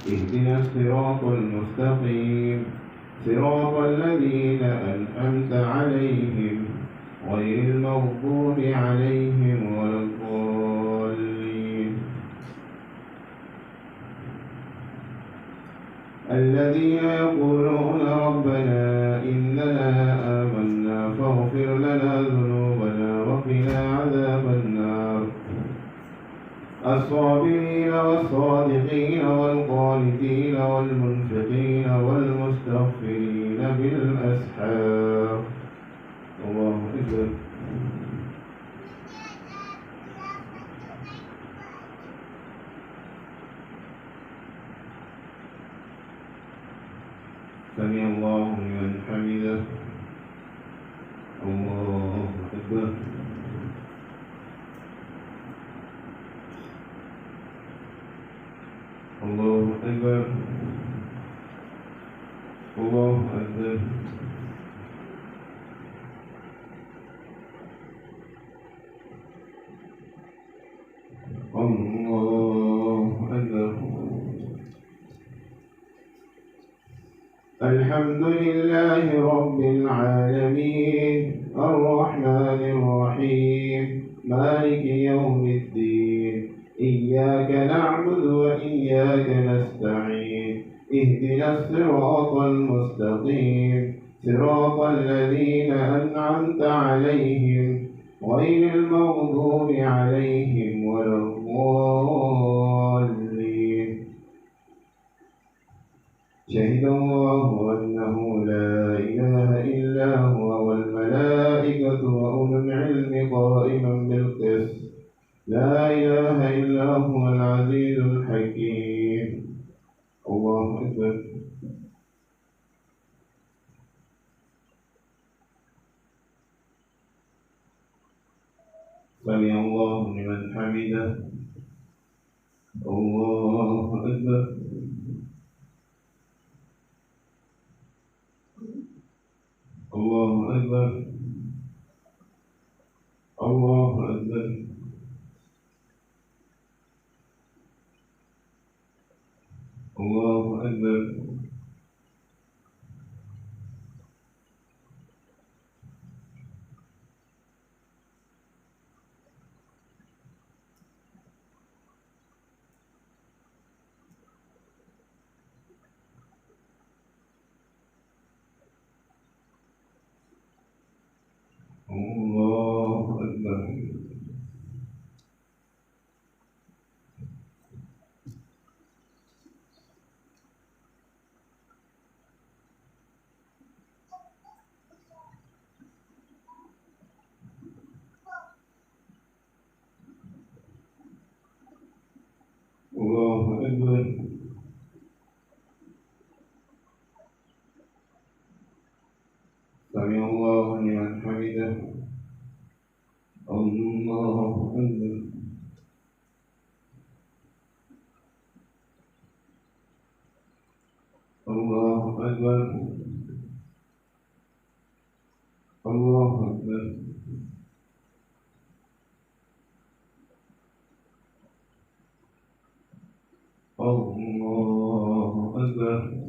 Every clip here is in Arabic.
اهدنا الصراط المستقيم صراط الذين أنعمت عليهم غير المغضوب عليهم ولا الضالين. الذين يقولون ربنا إننا آمنا فاغفر لنا ذنوبنا وقنا عذاب النار. الصابرين والصادقين والقانتين والمنفقين والمستغفرين بالأسحار. الله أكبر. سمع الله لمن حمده. الله أكبر. الله أكبر. الله أكبر. الله أكبر. الحمد لله رب العالمين الرحمن الرحيم مالك يوم الدين إياك نعبد وإياك نستعين اهدنا الصراط المستقيم صراط الذين أنعمت عليهم غير المغضوب عليهم ولا الضالين. شهد الله أنه لا إله إلا هو والملائكة وأولو العلم قائما بالقسط لا إله إلا هو العزيز الحكيم. الله أكبر. سمع الله لمن حمده. الله أكبر. الله أكبر. الله أكبر. الله أكبر. الله أكبر. الله أكبر. سمع الله لمن حمده. الله أكبر. الله أكبر. الله أكبر. الله أكبر.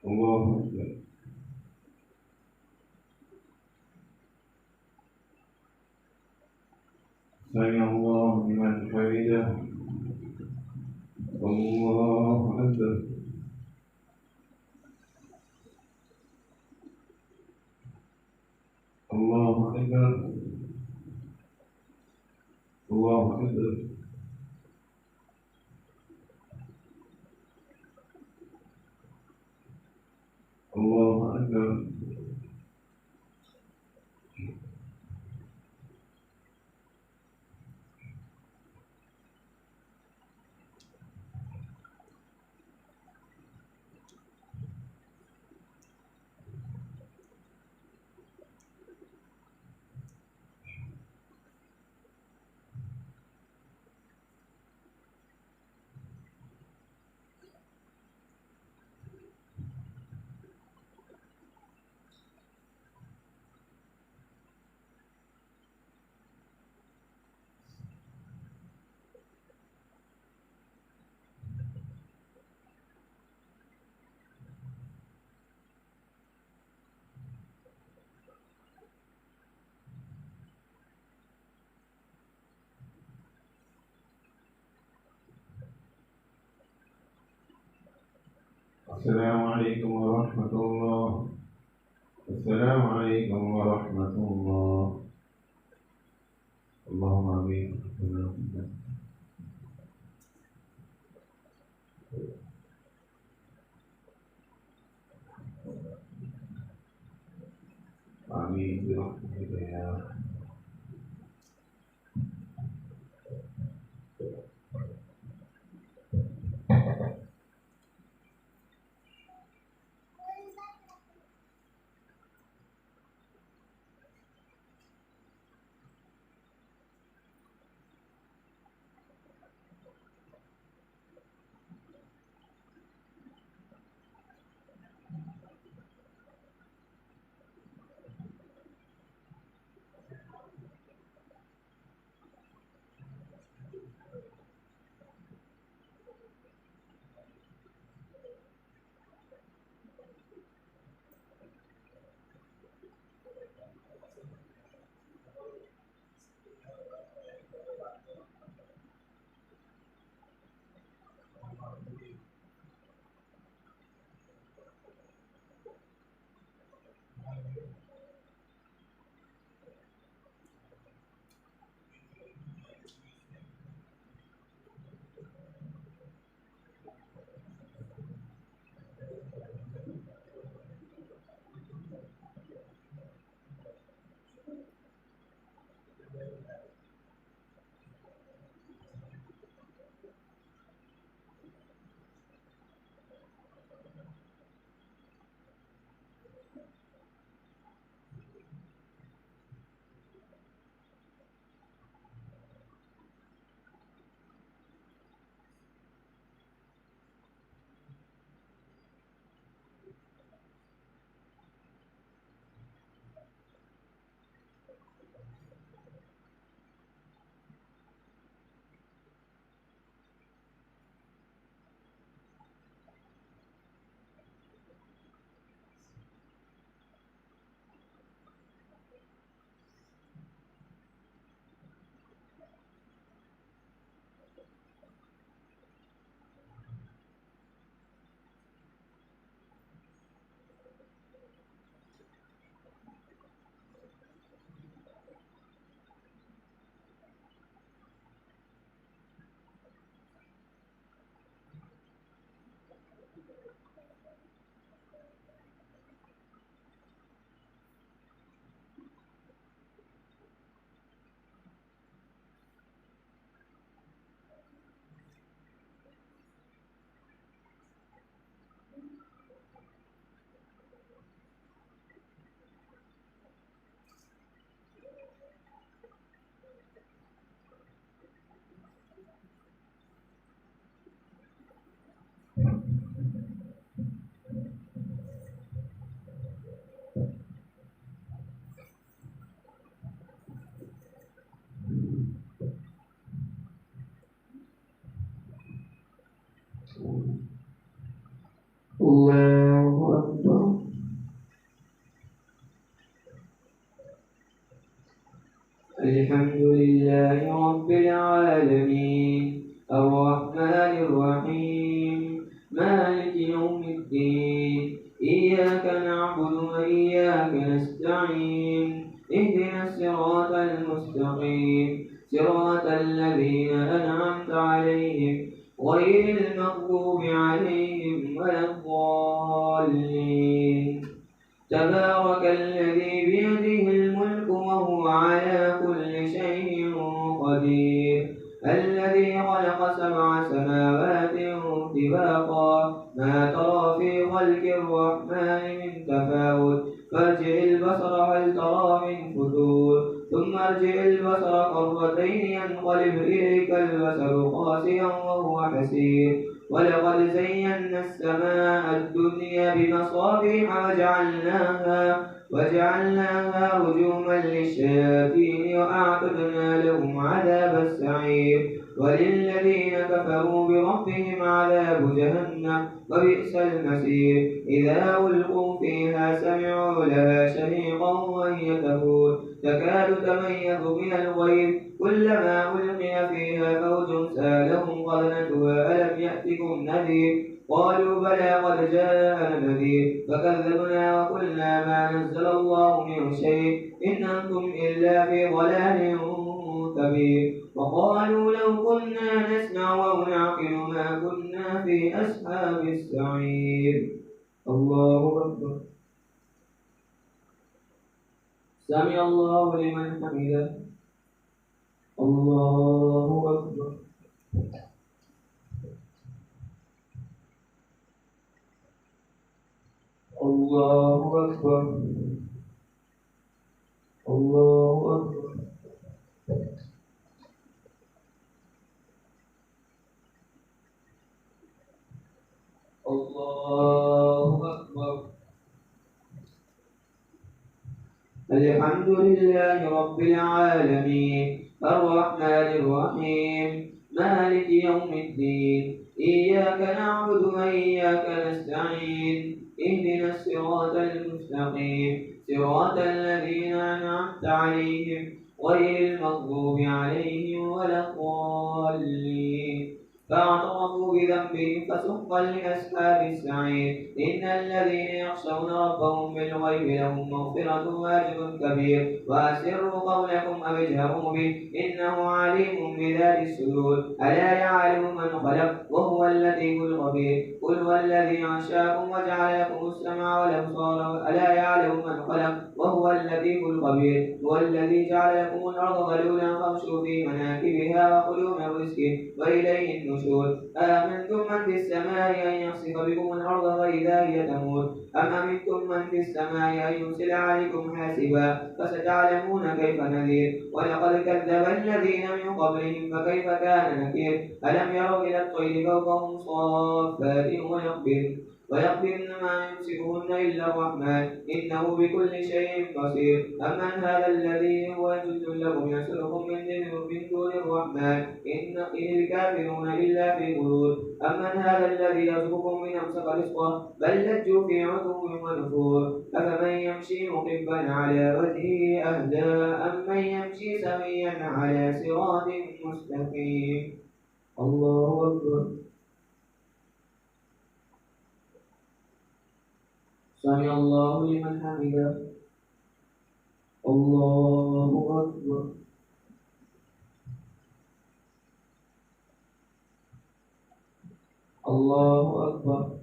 الله أكبر. سمع الله لمن حمده. الله أكبر. الله أكبر. الله أكبر. الله أكبر. السلام عليكم ورحمة الله. السلام عليكم ورحمة الله. اللهم آمين. آمين برحمتك يا رب. الله أكبر. الحمد لله رب العالمين الرحمن الرحيم مالك يوم الدين إياك نعبد وإياك نستعين اهدنا الصراط المستقيم صراط الذين أنعمت عليهم غير المغضوب عليهم ولا الضالين. تبارك الذي بيده الملك وهو على كل شيء قدير الذي خلق 7 سماوات طباقا ما ترى في خلق الرحمن من تفاوت فارجع البصر هل ترى من فتور ثم ارجع البصر كرتين ينقلب إليك البصر خاسئا وهو حسير ولقد زينا السماء الدنيا بمصابيح وجعلناها رجوما للشياطين وأعتدنا لهم عذاب السعير وللذين كفروا بربهم عذاب جهنم وبئس المصير إذا ألقوا فيها سمعوا لها شهيقا وهي تفور تكاد تميز من الغيظ كلما ألقي فيها فوج سألهم خزنتها ألم يأتكم نذير قالوا بلى قد جاءنا نذير فكذبنا وقلنا ما نزل الله من شيء إن أنتم إلا في ضلال كبير وقالوا لو كنا نسمع أو نعقل ما كنا في أصحاب السعير الله أكبر سمع الله لمن حمده الله أكبر الله أكبر الله أكبر الله أكبر الحمد لله رب العالمين الرحمن الرحيم مالك يوم الدين إياك نعبد وإياك نستعين اهدنا الصراط المستقيم صراط الذين أنعمت عليهم غير المغضوب عليهم ولا الضالين فاعترفوا بذنبهم فسحقا لأصحاب السعير إن الذين يخشون ربهم بالغيب لهم مغفرة وأجر كبير وأسروا قولكم أو اجهروا به إنه عليم بذات الصدور ألا يعلم من خلق وهو اللطيف الخبير قل هو الذي أنشأكم وجعل لكم السمع والأبصار ألا يعلم من خلق وهو اللطيف الخبير هو الذي جعل لكم الأرض ذلولا فامشوا في مناكبها وكلوا من رزقه وإليه النشور أأمنتم من في السماء أن يخسف بكم الأرض فإذا هي تمور أم أمنتم من في السماء أن يرسل عليكم حاسبا فستعلمون كيف نذير ولقد كذب الذين من قبلهم فكيف كان نكير ألم يروا إلى الطير فوقهم صافات ويقبضن ما يمسكهن إلا الرحمن إنه بكل شيء بصير أمن هذا الذي هو جند لكم يسركم من دون الرحمن إن الكافرون إلا في غرور أمن هذا الذي يرزقكم من أمسك رزقه بل لجوا في عتو ونفور أفمن يمشي مقبا على وجهه أهدى أمن يمشي سويا على صراط مستقيم الله أكبر سمع الله لمن حمده الله أكبر الله أكبر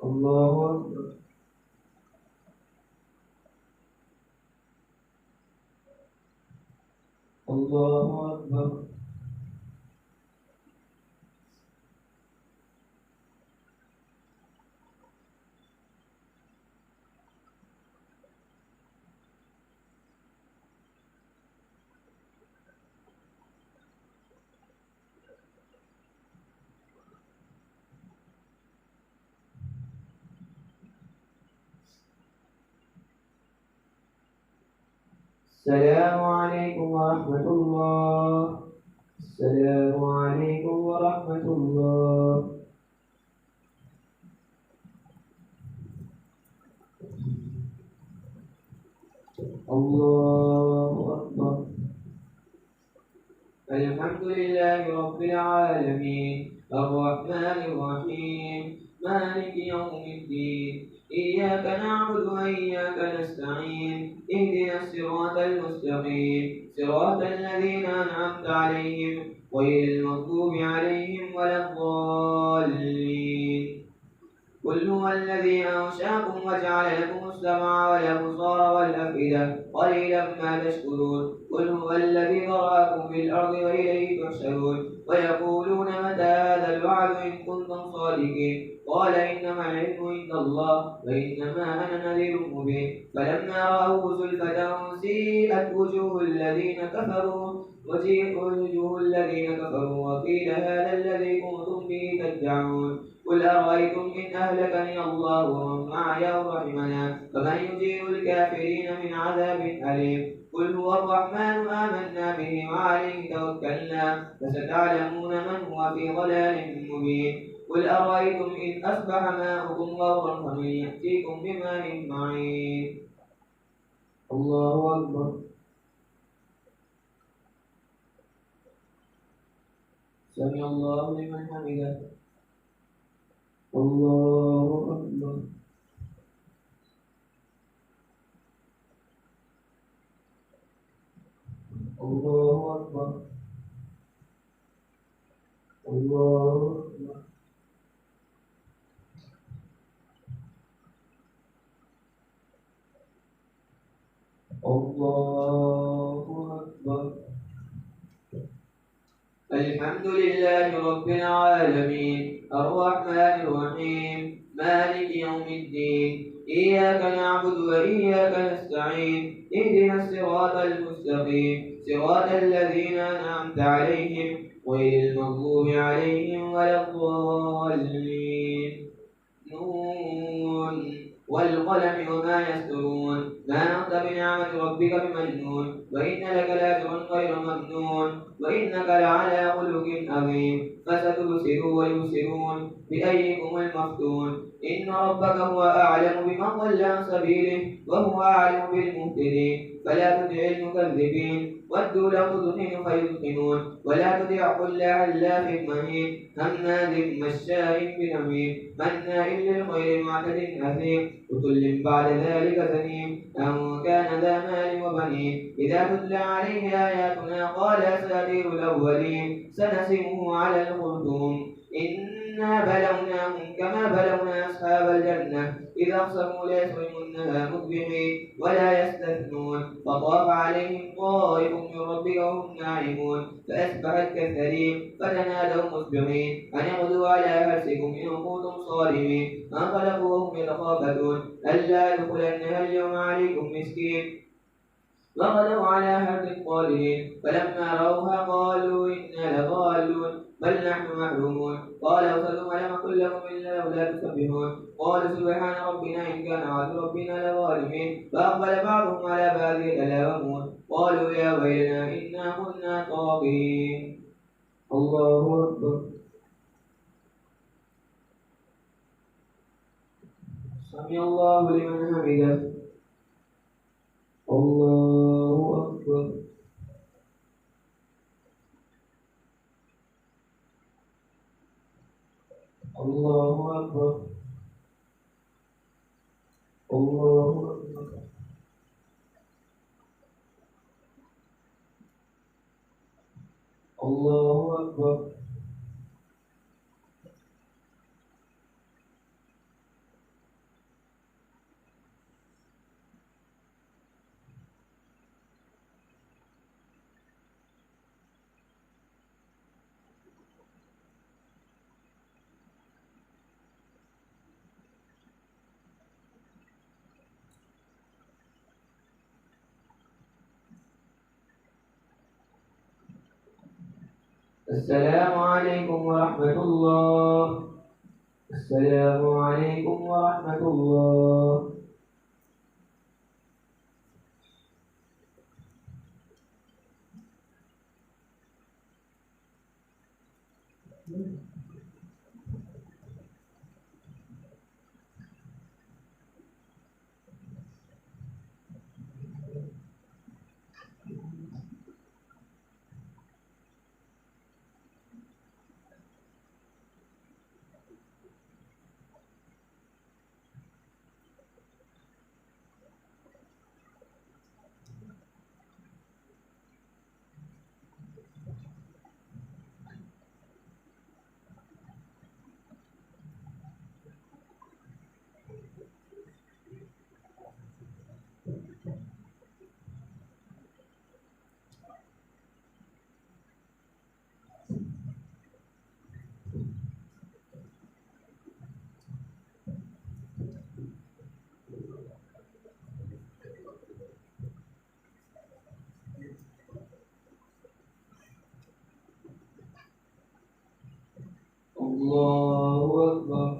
الله أكبر الله أكبر السلام عليكم ورحمة الله السلام عليكم ورحمة الله الله أكبر الحمد لله رب العالمين الرحمن الرحيم مالك يوم الدين إياك نعبد وإياك نستعين اهدنا الصراط المستقيم صراط الذين أنعمت عليهم غير المغضوب عليهم ولا الضالين قل هو الذي أنشأكم وجعل لكم السمع والأبصار والأفئدة قليلا ما تشكرون قل هو الذي ذرأكم في الأرض وإليه تحشرون ويقولون متى هذا الوعد إن كنتم صادقين قال إنما العلم عند الله وإنما أنا نذير مبين فلما رأوه زلفة سيئت وجوه الذين كفروا وقيل هذا الذي كنتم به تدعون قل أرأيتم إن أهلكني الله ومن معي أو رحمنا فمن يجير الكافرين من عذاب أليم قل هو الرحمن آمنا به وعليه توكلنا فستعلمون من هو في ضلال مبين قل أرأيتم إن أصبح ماؤكم غورا فمن يأتيكم بماء معين الله أكبر سمع الله لمن حمده. الله أكبر. الله أكبر. الله أكبر. الله أكبر. الحمد لله رب العالمين الرحمن الرحيم مالك يوم الدين إياك نعبد وإياك نستعين اهدنا الصراط المستقيم صراط الذين أنعمت عليهم غير المغضوب عليهم ولا الضالين. نون والقلم وما يسطرون ما أنت بنعمة ربك بمجنون وإن لك لأجرا غير ممنون وإنك لعلى خلق عظيم فستبصر ويبصرون بأيكم المفتون إن ربك هو أعلم بمن ضل عن سبيله وهو أعلم بالمهتدين فلا تطع المكذبين ودوا لو تدهن فيدهنون ولا تطع كل حلاف مهين هماز مشاء بنميم مناع للخير معتد أثيم عتل بعد ذلك زنيم أن كان ذا مال وبنين إذا تتلى عليه آياتنا قال أساطير الأولين سنسمه على الخرطوم إنا بلوناهم كما بلونا أصحاب الجنة إذا أقسموا ليصرمنها مصبحين ولا يستثنون فطاف عليهم طائف من ربك وهم ناعمون فأصبحت كالثريم فتنادوا مصبحين أن اغدوا على حرثكم إن كنتم صارمين فانطلقوا وهم يتخافتون ألا يدخلنها اليوم عليكم مسكين وغدوا على حرث قادرين فلما رأوها قالوا إنا لضالون بل نحن محرومون قال أوصلوا ألم أقل لكم إلا لولا تسبحون قالوا سبحان ربنا إن كان وعد ربنا لظالمين فأقبل بعضهم على بعض يتلاومون قالوا يا ويلنا إنا كنا طاغين. الله أكبر. سمع الله لمن حمده. الله أكبر. الله أكبر. الله أكبر. الله أكبر. السلام عليكم ورحمة الله. السلام عليكم ورحمة الله. الله أكبر.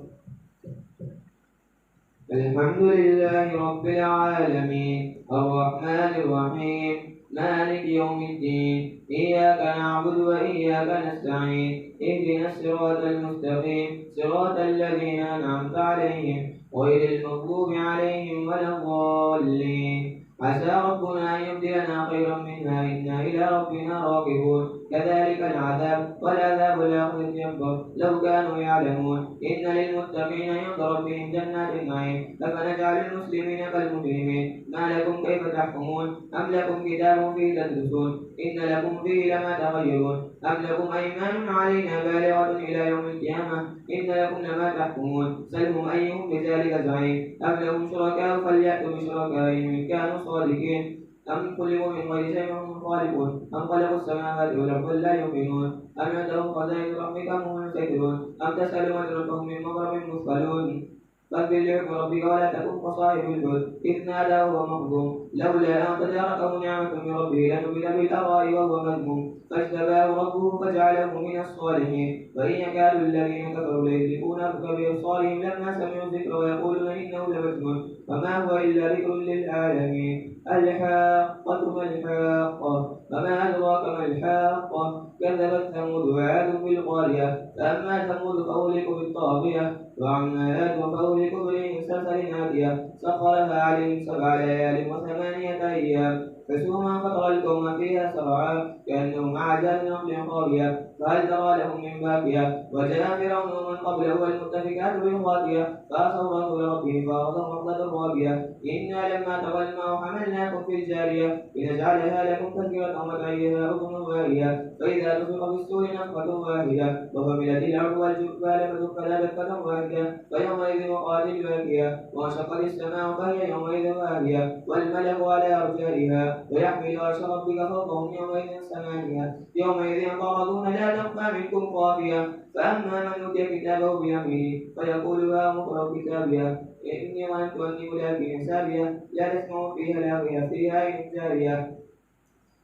الحمد لله رب العالمين الرحمن الرحيم مالك يوم الدين إياك نعبد وإياك نستعين اهدنا الصراط المستقيم صراط الذين أنعمت عليهم غير المغضوب عليهم ولا الضالين عسى ربنا أن يبدلنا خيرا منها إنا إلى ربنا راغبون. كذلك العذاب ولعذاب الآخرة أكبر لو كانوا يعلمون. إن للمتقين عند ربهم جنات النعيم. أفنجعل المسلمين كالمجرمين ما لكم كيف تحكمون؟ أم لكم كتاب فيه تدرسون إن لكم فيه لما تغيرون أم لكم أيمان علينا بالغة إلى يوم القيامة إن لكم لما تحكمون. سلهم أيهم بذلك زعيم. أم لهم شركاء فليأتوا بشركائهم إن كانوا صادقين. أم خلقوا من غير شيء وهم خالقون أم خلقوا السماوات والأرض لا يوقنون أم عندهم خزائن ربك أم هم المسيطرون أم تسألوا أجرا فهم من مغرب مثقلون. فاصبر لحكم ربك ولا تكن كصاحب الحوت إذ نادى وهو مظلوم لولا أن تداركه نعمة من ربه لنبذ بالأراء وهو مذموم فاجتباه ربه فجعله من الصالحين. وإن يكاد الذين كفروا ليزلقونك بأبصارهم لما سمعوا الذكر ويقولون إنه لمجنون وما هو إلا ذكر للعالمين. الحاقة ما الحاقة وما أدراك ما الحاقة. كذبت ثمود وعاد بالقارية فأما ثمود فأهلكوا بالطاغية وأما عاد فأهلكوا بريح صرصر عاتية سخرها عليهم 7 ليال و8 أيام حسوما فترى القوم فيها سرعا كأنهم أعجاز نخل خاوية فهل ترى لهم من باقية. وجاء فرعون ومن قبله والمؤتفكات بالخاطئة فعصوا رسول ربهم فأخذهم أخذة رابية. إنا لما طغى الماء حملناكم في الجارية لنجعلها لكم تذكرة ومتعيها أذن واهية فإذا نفخ في السور نفخة واحدة وحملت الأرض والجبال فدكتا دكة واحدة فيومئذ وقعت الواقية وانشقت السماء فهي يومئذ واهية والملك على أرجائها ويحمل عرش ربك فوقهم يومئذ 8 يومئذ تعرضون لا تخفى منكم خافية. فأما من أوتي كتابه بيمينه فيقول هاؤم اقرءوا كتابيه إني ظننت أني ملاق حسابيه لا تسمع فيها لاغية فيها عين جارية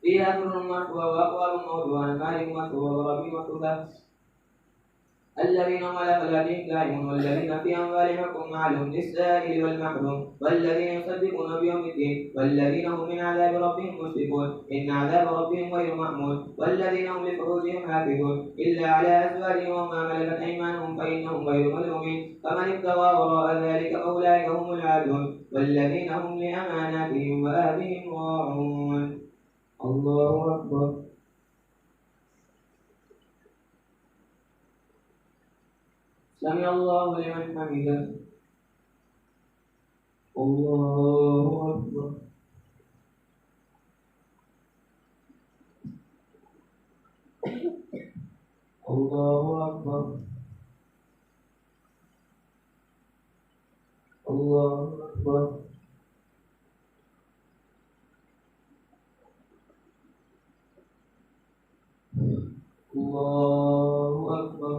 فيها سرر مرفوعة وأقوال موضوعة مالك مسرور وربي مسرور الذين هم على صلاتهم دائمون والذين في أموالهم حق معلوم للسائل والمحروم والذين يصدقون بيوم الدين والذين هم من عذاب ربهم مشركون إن عذاب ربهم غير مأمون والذين هم لفروجهم حافظون إلا على أزواجهم وما ملكت أيمانهم فإنهم غير ملومين فمن ابتغى وراء ذلك فأولئك هم العادون والذين هم لأماناتهم وآبهم راعون. الله أكبر. سمع الله لمن حمده. الله أكبر. الله أكبر. الله أكبر. الله أكبر.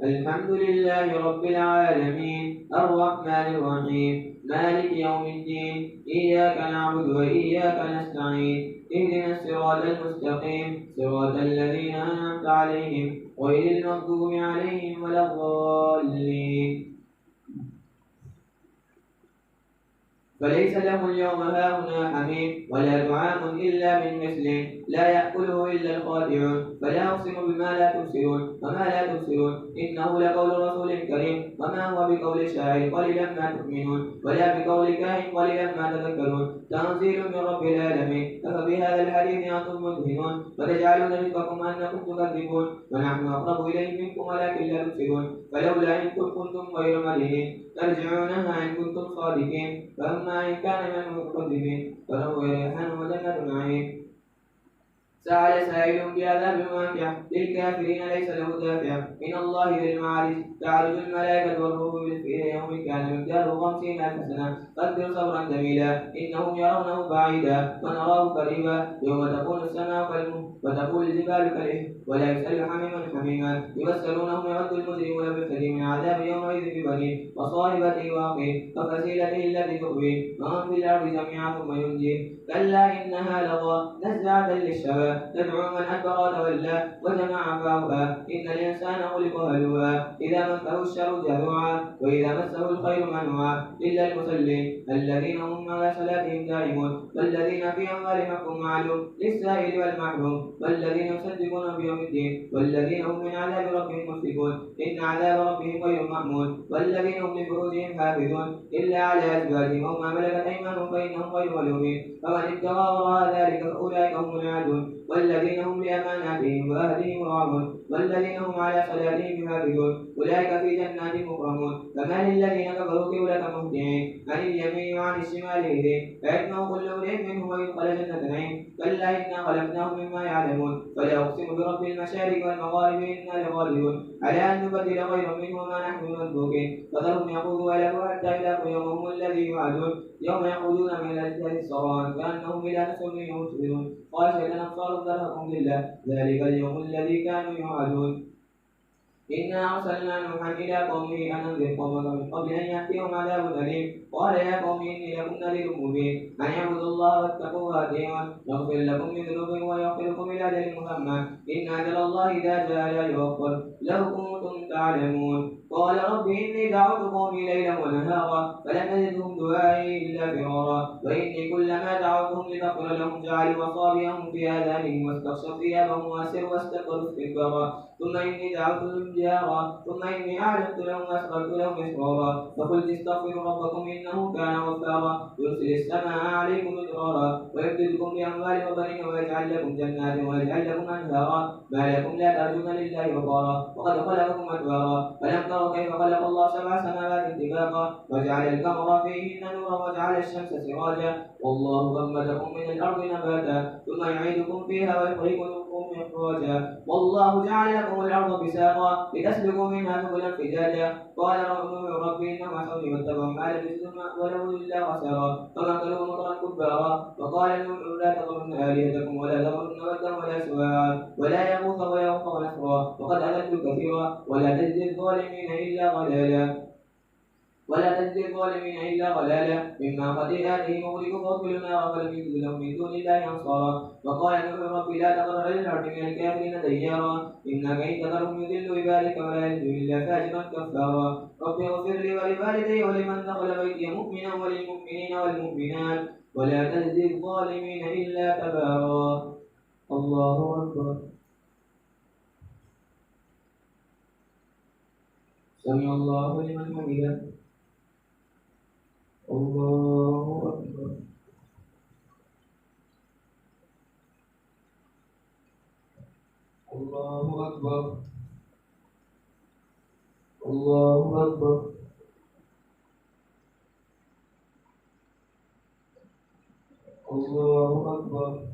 الحمد لله رب العالمين الرحمن الرحيم مالك يوم الدين إياك نعبد وإياك نستعين اهدنا الصراط المستقيم صراط الذين أنعمت عليهم غير المغضوب عليهم ولا الضالين. فليس له اليوم هاهنا حميم ولا طعام إلا من مثله لا يأكله إلا الخاطئون. فلا أقسم بما لا تبصرون وما لا تبصرون إنه لقول رسول كريم وما هو بقول شاعر قليلا ما تؤمنون ولا بقول كاهن قليلا ما تذكرون تنزيل من رب العالمين. أفبهذا الحديث أنتم مدهنون وتجعلون رزقكم أنكم تكذبون ونحن أقرب إليه منكم ولكن لا تبصرون فلولا إن كنتم غير مدينين ترجعونها إن كنتم صادقين. فأما إن كان من المكذبين فله ريحان وجنة نعيم. سأل سائل بعذاب واقع للكافرين ليس له دافع من الله ذي المعارج تعرج الملائكة والروح في يوم كان مقداره 50,000 سنة فاصبر صبرا جميلا إنهم يرونه بعيدا ونراه قريبا يوم تكون السماء كالمهل وتكون الجبال كالعهن ولا يسأل حميما حميما يبصرونهم يود المجرمون بالفتح من عذاب يومئذ ببنيه وصاحبته واخيه وفصيلته التي تؤويه ومن في الأرض جميعا ثم ينجيه كلا إنها لظى نزاعة للشباب تدعو من أدبر وتولى وجمع فأوعى إن الإنسان خلق هلوعا إذا مسه الشر جزوعا وإذا مسه الخير منوعا إلا المصلين الذين هم على صلاتهم دائمون والذين في أموالهم حق معلوم للسائل والمحروم والذين يصدقون بيوم الدين والذين هم من عذاب ربهم مشفقون إن عذاب ربهم غير مأمون والذين هم لفروجهم حافظون إلا على أزواجهم أو ما ملكت أيمانهم فإنهم غير ملومين فمن ابتغى وراء ذلك فأولئك هم العادون والذين هم لأماناتهم وأهلهم راعون والذين هم على صلاتهم يحافظون أولئك في جنات مكرمون فما للذين كفروا قبلك مهطعين عن اليمين وعن الشمال إذن فيطمع كل امرئ منهم ويدخل جنة نعيم كلا إنا خلقناهم مما يعلمون فلا أقسم برب المشارق والمغارب إنا لغالبون على أن نبدل غيرا منه ما نحن بمسبوقين فذرهم يخوضوا ويلعبوا حتى يلاقوا يومهم الذي يوعدون يوم يخرجون من الأجداد الصوان كأنهم إلى نسل يوصلون خاشعة أبصارهم ترهقهم لله ذلك اليوم الذي كانوا يوعدون إنا أرسلنا نوحا إلى قومه أن أنذر قومك من قبل أن يأتيهم عذاب أليم قال يا قوم إني لكم نذير مبين أن اعبدوا الله واتقوا وأطيعون يغفر لكم من ذنوبكم ويغفركم إلى أجل مسمى إن أجل الله إذا جاء لا يؤخر لو كنتم تعلمون قال رب إني دعوت قومي ليلا ونهارا فلم يزدهم دعائي إلا فرارا وإني كلما دعوتهم لتغفر لهم جعلوا أصابعهم في آذانهم واستغشوا ثيابهم وأسروا واستكبروا استكبارا ثم إني دعوتهم جهارا ثم إني أعلنت لهم وأسررت لهم إسرارا فقلت استغفروا ربكم إنه كان غفارا يرسل السماء عليكم مدرارا ويمددكم بأموال وبنين ويجعل لكم جنات ويجعل لكم أنهارا ما لكم لا ترجون لله وقارا وقد خلقكم أدوارا فلم تروا كيف خلق الله سبع سماوات طباقا وجعل القمر فيهن نورا وجعل الشمس سراجا والله أنبتكم من الأرض نباتا ثم يعيدكم فيها ويخرجكم إخراجا والله جعل لكم الأرض بساطا لتسلكوا منها سبلا فجاجا قال ربي إنهم عصوني واتبعوا ما لبثتم ولو إلا خسارا فمثلوا مطرا كبارا وقال نوح لا تذرن آلهتكم ولا تذرن ودا ولا سواعا ولا يغوث ويعوق ونسرا وقد أضلوا كثيرا ولا تجزي الظالمين إلا ضلالا مما خطيئاتهم أغرقوا فأدخلوا النار فلم يجد لهم من دون الله أنصارا وقال نوح رب لا تذر على الأرض من الكافرين ديارا إنك إن تذرهم يضلوا عبادك ولا يلدوا إلا فاجرا كفارا رب اغفر لي ولوالدي ولمن دخل بيتي مؤمنا وللمؤمنين والمؤمنات ولا تجزي الظالمين إلا تبارا الله أكبر سمع الله لمن حمده الله أكبر الله أكبر الله أكبر الله أكبر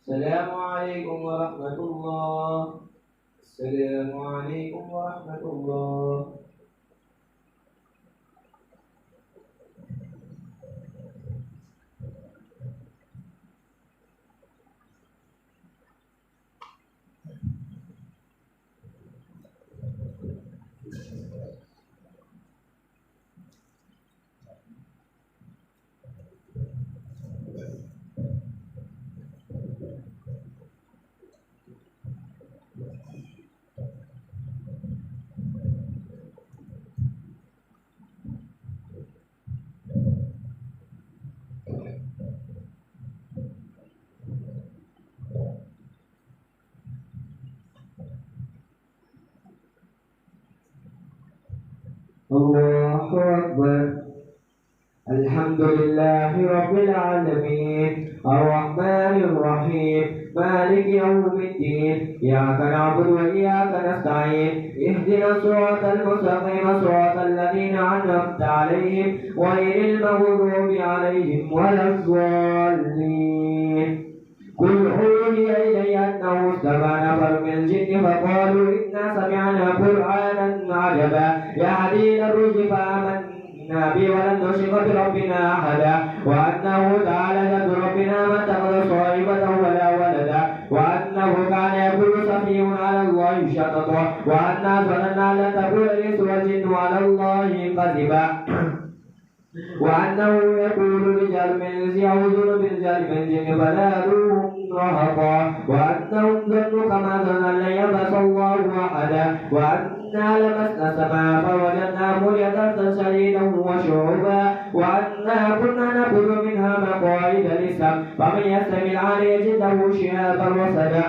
السلام عليكم ورحمة الله. السلام عليكم ورحمة الله. الله أكبر. الحمد لله رب العالمين الرحمن الرحيم مالك يوم الدين إياك نعبد وإياك نستعين اهدنا الصراط المستقيم صراط الذين أنعمت عليهم غير المغضوب عليهم ولا الضالين. قل أوحي فقالوا إنا سمعنا قرآنا عجبا يهدي إلى الرشد فآمنا به ولن نشرك بربنا أحدا وأنه تعالى جد ربنا ما اتخذ صاحبة ولا ولدا وأنه كان يقول سفيه على الله شططا وأنا ظننا لن تقول الإنس والجن على الله كذبا وأنه يقول رجال من الإنس يعوذون برجال من الجن فزادوهم رهقا وأنهم ظنوا كما ظن لن يبعث الله أحدا وأنا لمسنا السماء فوجدناها مليئة شديدا وشعبا وأنا كنا نأخذ منها مقاعد للسمع فمن يستمع الآن يجد له شهابا رصدا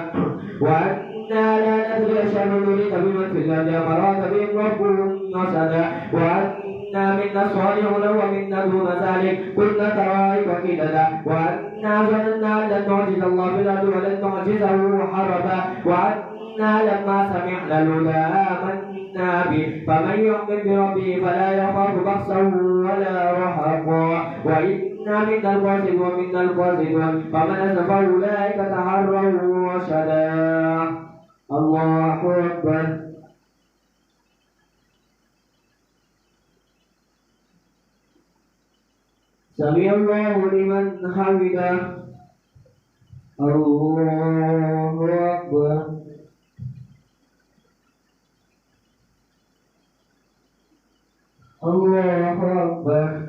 وأنا لا ندري أشر نريد بمن في الأرض أراد بهم ربهم رشدا وأنا منا الصالحون ومنا دون ذلك كنا طرائق قددا وأنا ظننا أن لن نعجز الله في الأرض ولن نعجزه حربا وأنا لما سمعنا الهدى آمنا به فمن يؤمن بربه فلا يخاف بخسا ولا رهقا وإنا منا القاسطون ومنا القاسطون فمن أسلم فأولئك تحروا رشدا الله أكبر. سمع الله لمن حمده. الله أكبر. الله أكبر.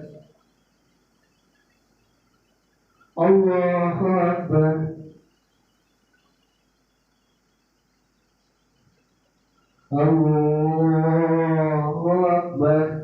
الله أكبر. الله أكبر.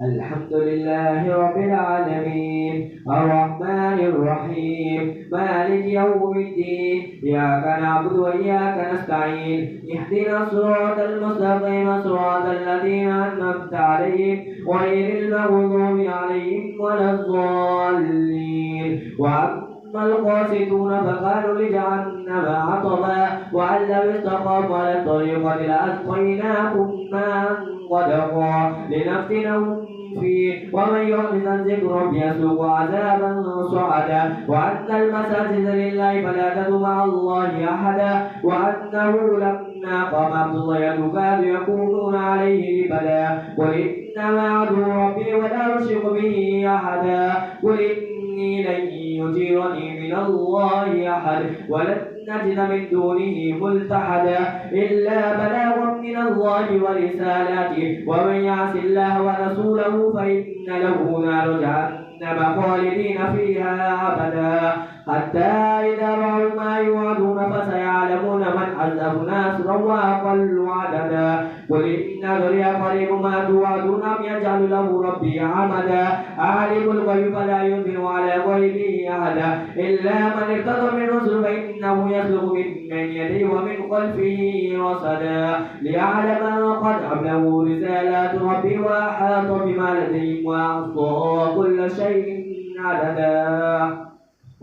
الحمد لله رب العالمين الرحمن الرحيم مالك يوم الدين إياك نعبد وإياك نستعين اهدنا الصراط المستقيم صراط الذين أنعمت عليهم غير المغضوب عليهم ولا الضالين وأما القاسطون فقالوا لجهنم عطبا وأن لم استقاموا على الطريقة لأسقيناكم ماء غدقا لنفتنهم فيه ومن يعرض عن ذكر ربه يسلك عذابا صعدا وأن المساجد لله فلا تدعوا مع الله أحدا وأنه لما قام عبد الله يكاد يكونون عليه لبدا قل إنما عدو ربي ولا أشرك به أحدا قل إني لن يجيرني من الله أحد ولن نجد من دونه ملتحدا إلا بلاغا من الله ورسالاته ومن يعص الله ورسوله فإن له نار جهنم خالدين فيها أبدا حتى إذا رأوا ما يوعدون فسيعلمون من أصدق ناصرا وأقل عددا قل إن أدري قريب ما توعدون أم يجعل له ربي عمدا عالم الغيب فلا يظهر على غيبه أحدا إلا من ارتضى من رسل فإنه يسلك من يديه ومن خلفه رصدا ليعلم قد أبلغوا رسالات ربي وأحاط بما لديهم وأحصى كل شيء عددا.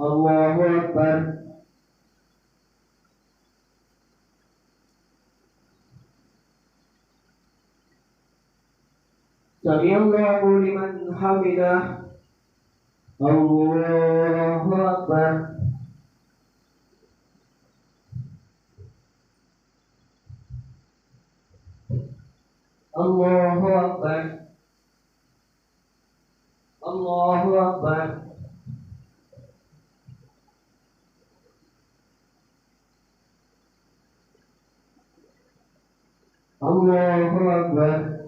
الله أكبر. سمع الله لمن حمده. الله أكبر. الله أكبر. الله أكبر. الله أكبر.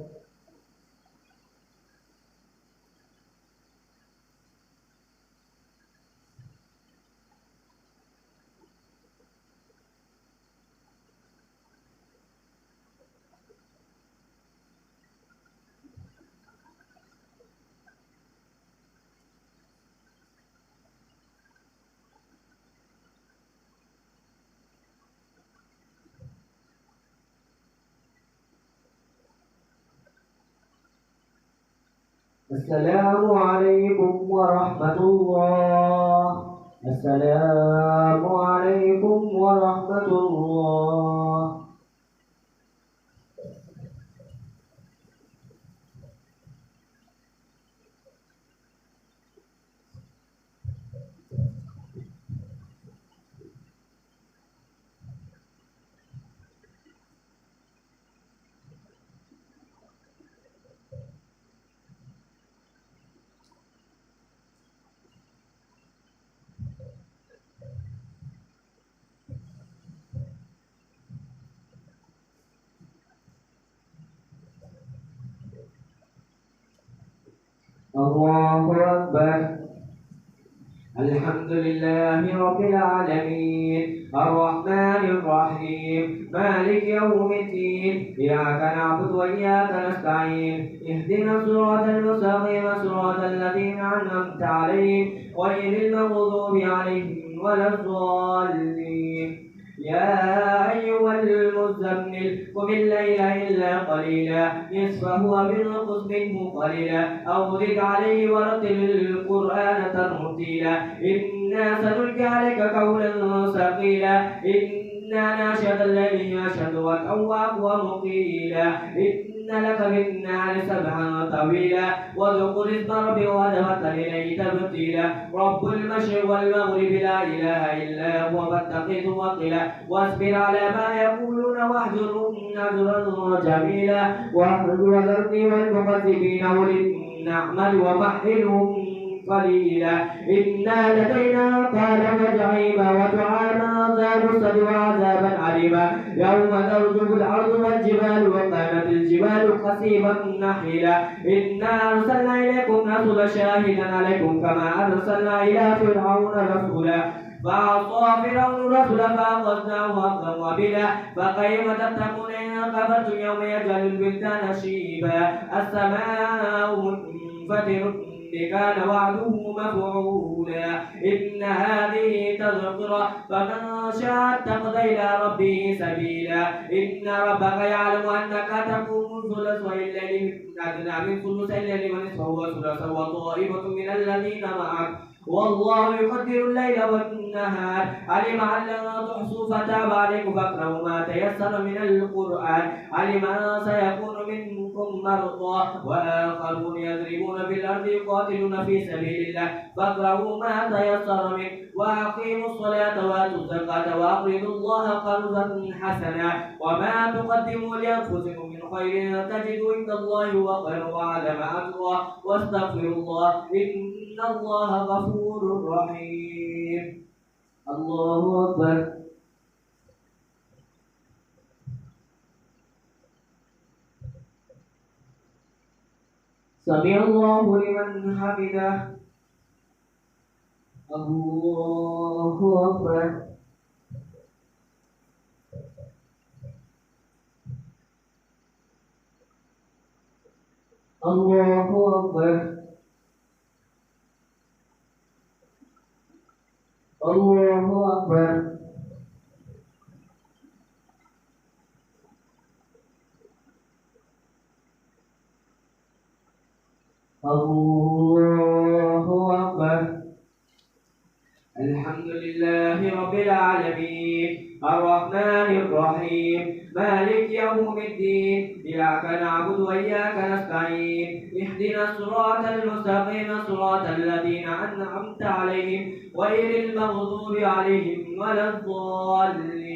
السلام عليكم ورحمة الله. السلام عليكم ورحمة الله. الله أكبر. الحمد لله رب العالمين الرحمن الرحيم مالك يوم الدين إياك نعبد وإياك نستعين اهدنا الصراط المستقيم صراط الذين أنعمت عليهم غير المغضوب عليهم ولا الضالين. يا أيها المزمل قم الليل إلا قليلا نصفه أو انقص منه قليلا أو زد عليه ورتل القرآن ترتيلا إنا سنلقي عليك قولا ثقيلا إن ناشئة الليل نشأة وأقوى مقيلا إن لك في النار سبحا طويلا واذكر اسم ربك وتوكل إليه تبتيلا رب المشرق والمغرب لا إله إلا هو فاتخذه وكيلا واصبر على ما يقولون واهجرهم هجرا جميلا وذرني والمكذبين أولي النعمة ومهلهم قليلا إنا لدينا قالا وجحيما وطعاما ذا غصة وعذابا عليما يوم ترجف الأرض والجبال وكانت الجبال كثيبا نحيلا إنا أرسلنا إليكم رسولا شاهدا عليكم كما أرسلنا إلى فرعون رسولا فعصى فرعون الرسول فأخذناه أخذا وبلا فكيف تتقون إن كفرتم يوم يجعل الولدان شيبا السماء منفطر كان وعده مفعولا إن هذه تذكرة فمن شاء اتخذ إلى ربه سبيلا إن ربك يعلم أنك تقوم ثلث الليل أدنى من ثلث الليل ونصفه وثلثه وطائفة من الذين معك والله يقدر الليل والنهار علم أن لن تحصوا فتاب عليكم فاقرأوا ما تيسر من القرآن علم أن سيكون منكم مرضى وآخرون يضربون في الأرض يقاتلون في سبيل الله فاقرأوا ما تيسر منه وأقيموا الصلاة وآتوا الزكاة وأقرضوا الله قرضا حسنا وما تقدموا لأنفسكم من خير تجدوا عند الله وخيرا وأعظم أجرا واستغفروا الله إن الله غفور رحيم. الله أكبر. سمع الله لمن حمده. الله أكبر. الله أكبر. الله أكبر. الله أكبر. الحمد لله رب العالمين الرحمن الرحيم مالك يوم الدين إياك نعبد وإياك نستعين اهدنا الصراط المستقيم صراط الذين أنعمت عليهم غير المغضوب عليهم ولا الضالين.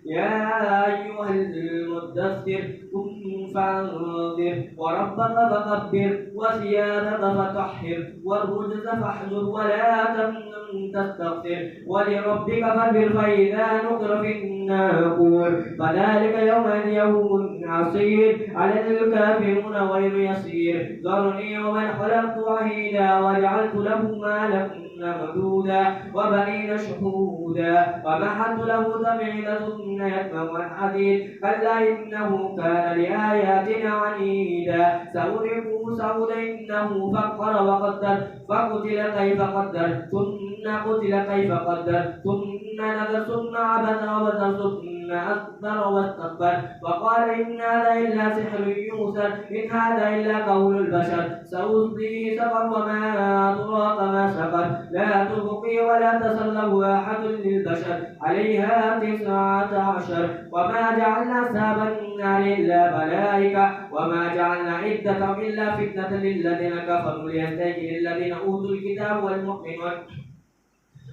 يا أيها المدثر قم فانذر وربك فكبر وثيابك فطهر والرجز فاحذر ولا تمنن تستغفر ولربك فاصبر فإذا نقر في الناقور فذلك يوم عسير على الكافرون غير يسير ذرني ومن خلقت وحيدا وجعلت له مالا ممدودا وبنين شهودا ومحدت له تمهيدا ثم يتبع الحديد كلا إنه كان لآياتنا عنيدا سأرهقه سعودا إنه فكر وقدر فقتل كيف قدر ثم قتل كيف قدر ثم نظر ثم عبس وبصر ثم أكبر واستكبر وقال إن هذا إلا سحر يؤثر إن هذا إلا قول البشر سأصليه سقر وما أدراك ما سقر لا تبقي ولا تسلم أحد للبشر عليها 19 وما جعلنا أصحاب النار إلا ملائكة وما جعلنا عدتهم إلا فتنة للذين كفروا ليستيقن الذين أوتوا الكتاب والمؤمنون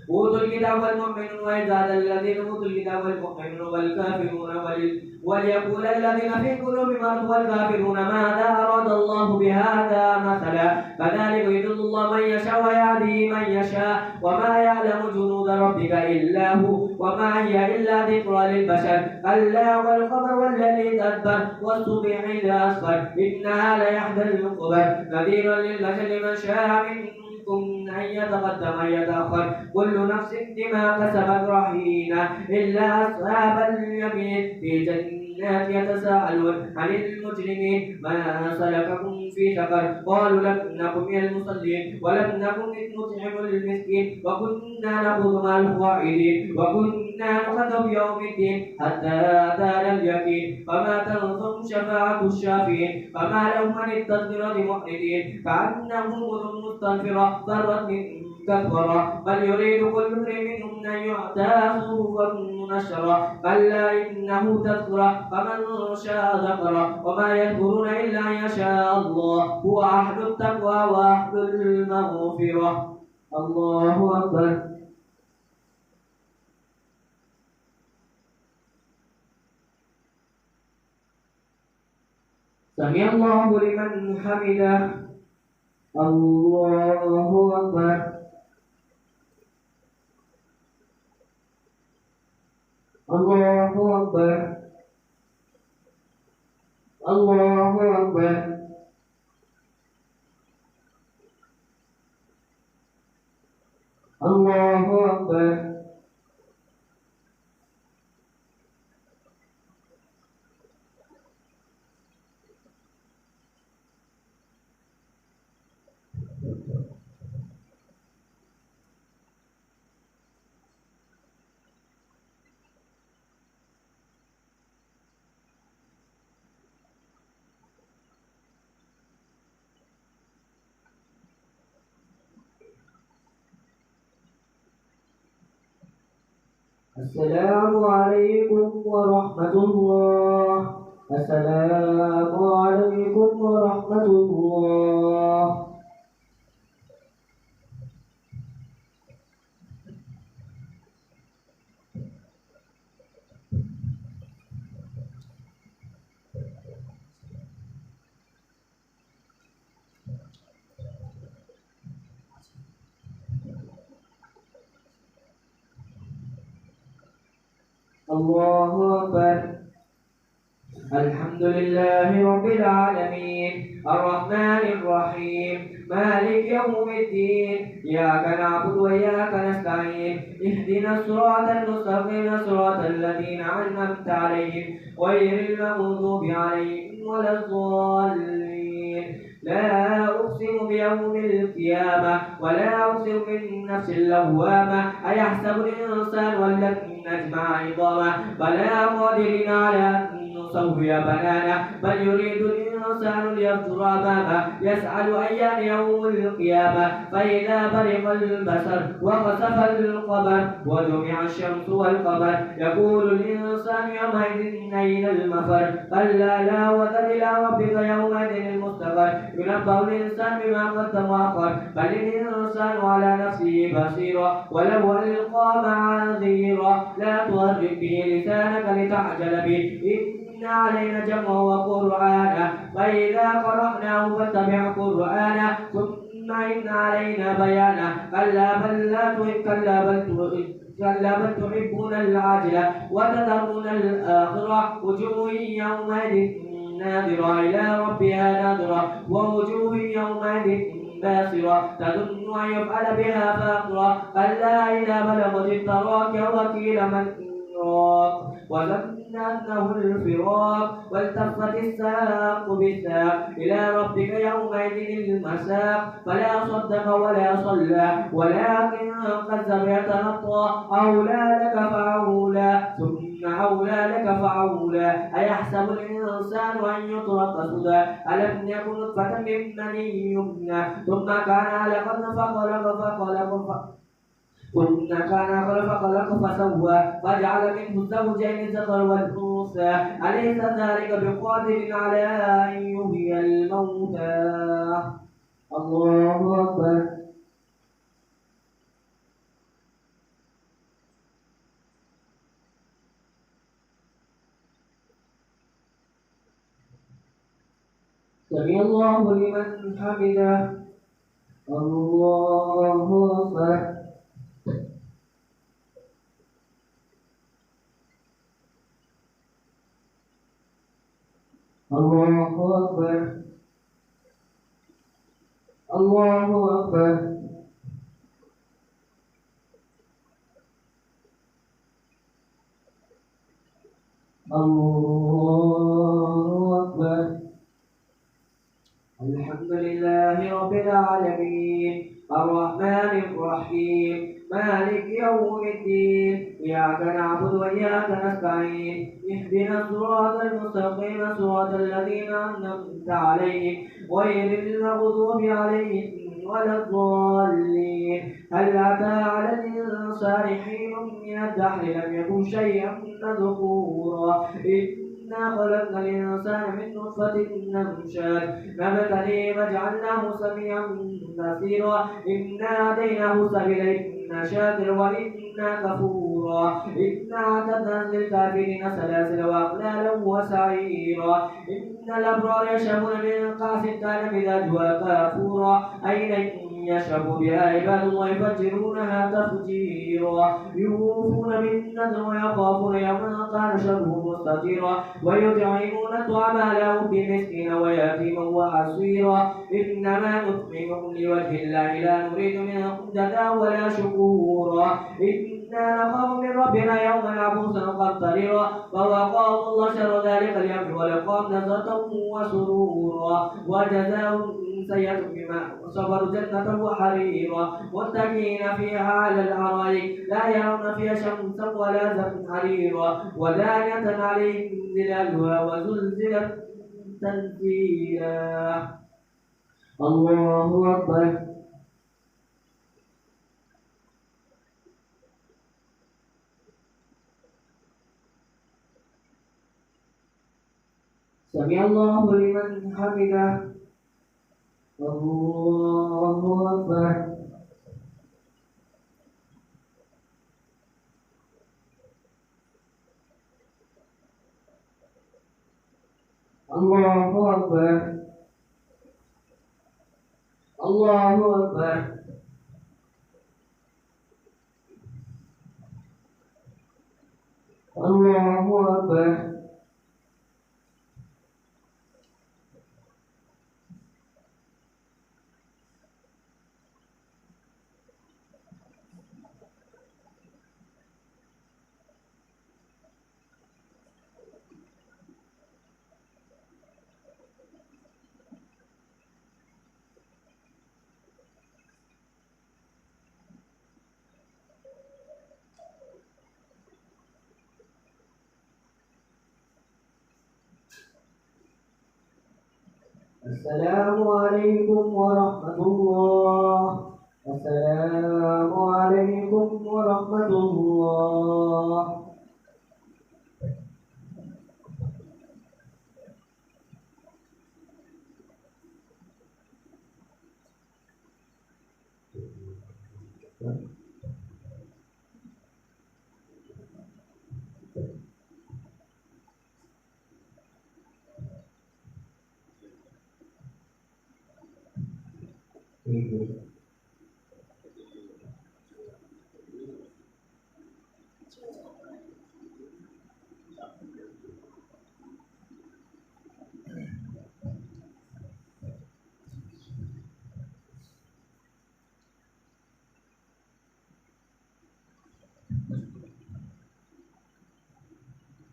أوتوا الكتاب والمؤمنون وإذ هذا الذين أوتوا الكتاب والمؤمنون والكافرون وليقول الذين في قلوبهم مرض والكافرون ماذا أراد الله بهذا مثلا كذلك يضل الله من يشاء ويهدي من يشاء وما يعلم جنود ربك إلا هو وما هي إلا ذكرى للبشر كلا والقمر والذي تدبر والصبح إذا أسفر إنها ليحزن الكبر نذيرا للبشر لمن شاء منكم أن يتقدم أن يتأخر كل نفس بما كسبت رهينة إلا أصحاب اليمين في جنات يتساءلون عن المجرمين ما سلككم في سقر قالوا لم نكن من المصلين ولم نكن نطعم المسكين وكنا نخوض مع الخائضين وكنا نكذب بيوم الدين حتى أتانا اليقين فما تنفعهم شفاعة الشافعين فما لهم عن التذكرة معرضين كأنهم أذن مستنفرة فرت من كفرة بل يريد كل امرئ منهم أن يؤتى صحفا منشرة كلا إنه تذكرة فمن شاء ذكره وما يذكرون إلا أن يشاء الله هو أهل التقوى وأهل المغفرة الله أكبر سمع الله لمن حمده الله أكبر الله أكبر الله أكبر الله أكبر السلام عليكم ورحمة الله السلام عليكم ورحمة الله الله أكبر الحمد لله رب العالمين الرحمن الرحيم مالك يوم الدين إياك نعبد وإياك نستعين اهدنا الصراط المستقيم صراط الذين أنعمت عليهم غير المغضوب عليهم ولا الضالين لا أقسم بيوم القيامة ولا أقسم بالنفس اللوامة أيحسب الإنسان أن لن نجمع عظامه بلى قادرين على أن نسوي بنانه بل يريد الإنسان ليفجر أمامه يسأل أيان يوم القيامة فإذا برق البصر وخسف القمر وجمع الشمس والقمر يقول الإنسان يومئذ أين المفر كلا لا وزر إلى ربك يومئذ المستقر ينبأ الإنسان بما قدم وأخر بل الإنسان على نفسه بصيرا ولو ألقى معاذيرا لا تحرك به لسانك لتعجل به إن علينا جمعه وقرآنه فإذا قرأناه فاتبع قرآنه ثم إن علينا بيانه كلا بل تحبون العاجلة وتذرون الآخرة وجوه يومئذ ناظرة إلى ربها ناظرة ووجوه يومئذ باسرة تظن أن يفعل بها فاقرة كلا إذا بلغت التراقي وقيل من راق وظن أنه الفراق والتفت الساق بالساق إلى ربك يومئذ المساق فلا صدق ولا صلى ولكن كذب يتنطى أولى لك فأولى ثم أولى لك فأولى أيحسب الإنسان أن يترك سدى ألم يكن نطفة من مني يمنى ثم كان علقة فخلق فسوى فجعل منه الزوجين الذكر والأنثى أليس ذلك بقادر على أن يحيي الموتى الله أكبر سمع الله لمن حمده. الله أكبر. الله أكبر. الله أكبر. الله أكبر. الحمد لله رب العالمين الرحمن الرحيم مالك يوم الدين إياك نعبد وإياك نستعين اهدنا الصراط المستقيم صراط الذين أنعمت عليهم غير المغضوب عليهم ولا الضالين. هل أتى على الإنسان حين من الدهر لم يكن شيئا مذكورا إنا خلقنا الإنسان من نطفة أمشاج نبتليه فجعلناه سميعا بصيرا إنا هديناه السبيل إما شاكر وإما كفورا إنا أعتدنا للكافرين سلاسل وأغلالا وسعيرا إن الأبرار يشربون من كأس كان مزاجها كافورا أين يشرب بها عباد الله يفجرونها تفجيرا يوفون بالنذر ويخافون يوما كان شره مستطيرا ويطعمون الطعام على حبه مسكينا ويتيما وعسيرا إنما نطعمكم لوجه الله لا نريد منكم جزاء ولا شكورا إنا نخاف من ربنا يوما عبوسا قمطريرا فوقاهم الله شر ذلك اليوم ولقاهم نزرة وسرورا وجزاهم سيئة بما صبروا جنة وحريرا متكئين فيها على الأرائك لا يرون فيها شمسا ولا زمهريرا ودانية عليهم ظلالها وزلزلت تنزيلا. الله أكبر. سمع الله لمن حمده. الله أكبر. الله أكبر. الله أكبر. الله أكبر. السلام عليكم ورحمة الله. السلام عليكم ورحمة الله.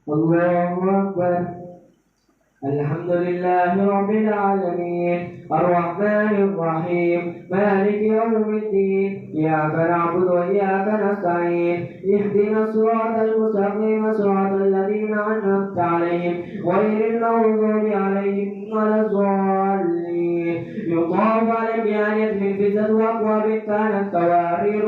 الله أكبر. الحمد لله رب العالمين الرحمن الرحيم مالك يوم الدين إياك نعبد وإياك نستعين اهدنا الصراط المستقيم صراط الذين أنعمت عليهم غير المغضوب عليهم ولا الضالين. يطاف عليهم بآنية من فضة وأكواب كانت قوارير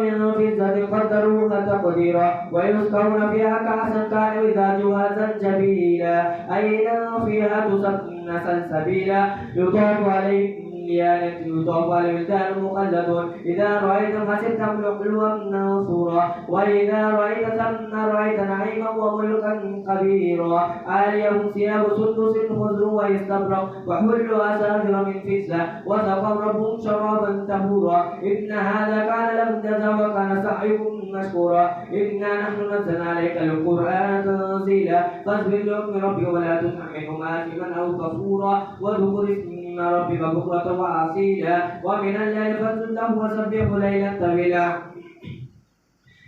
من فضة قدروها تقديرا ويسقون فيها كأسا كان مزاجها زنجبيلا أيضا فيها تسقون سلسبيلا يطاف عليهم صبيان يطاف عليهم ولدان مخلدون إذا رأيتهم حسبتهم لؤلؤا منثورا وإذا رأيت ثم رأيت نعيما وملكا كبيرا عاليهم ثياب سندس خضر واستبرق وحلوا أساور من فضة وسقوا ربهم شرابا طهورا إن هذا كان لكم جزاء وكان سعيكم مشكورا إنا نحن نزلنا عليك القرآن تنزيلا فاصبر لحكم ربك ولا تطع منهم آثما أو كفورا واذكر اسم ربك بكرة وأصيلا ومن الليل فاسجد له وسبحه ليلا طويلا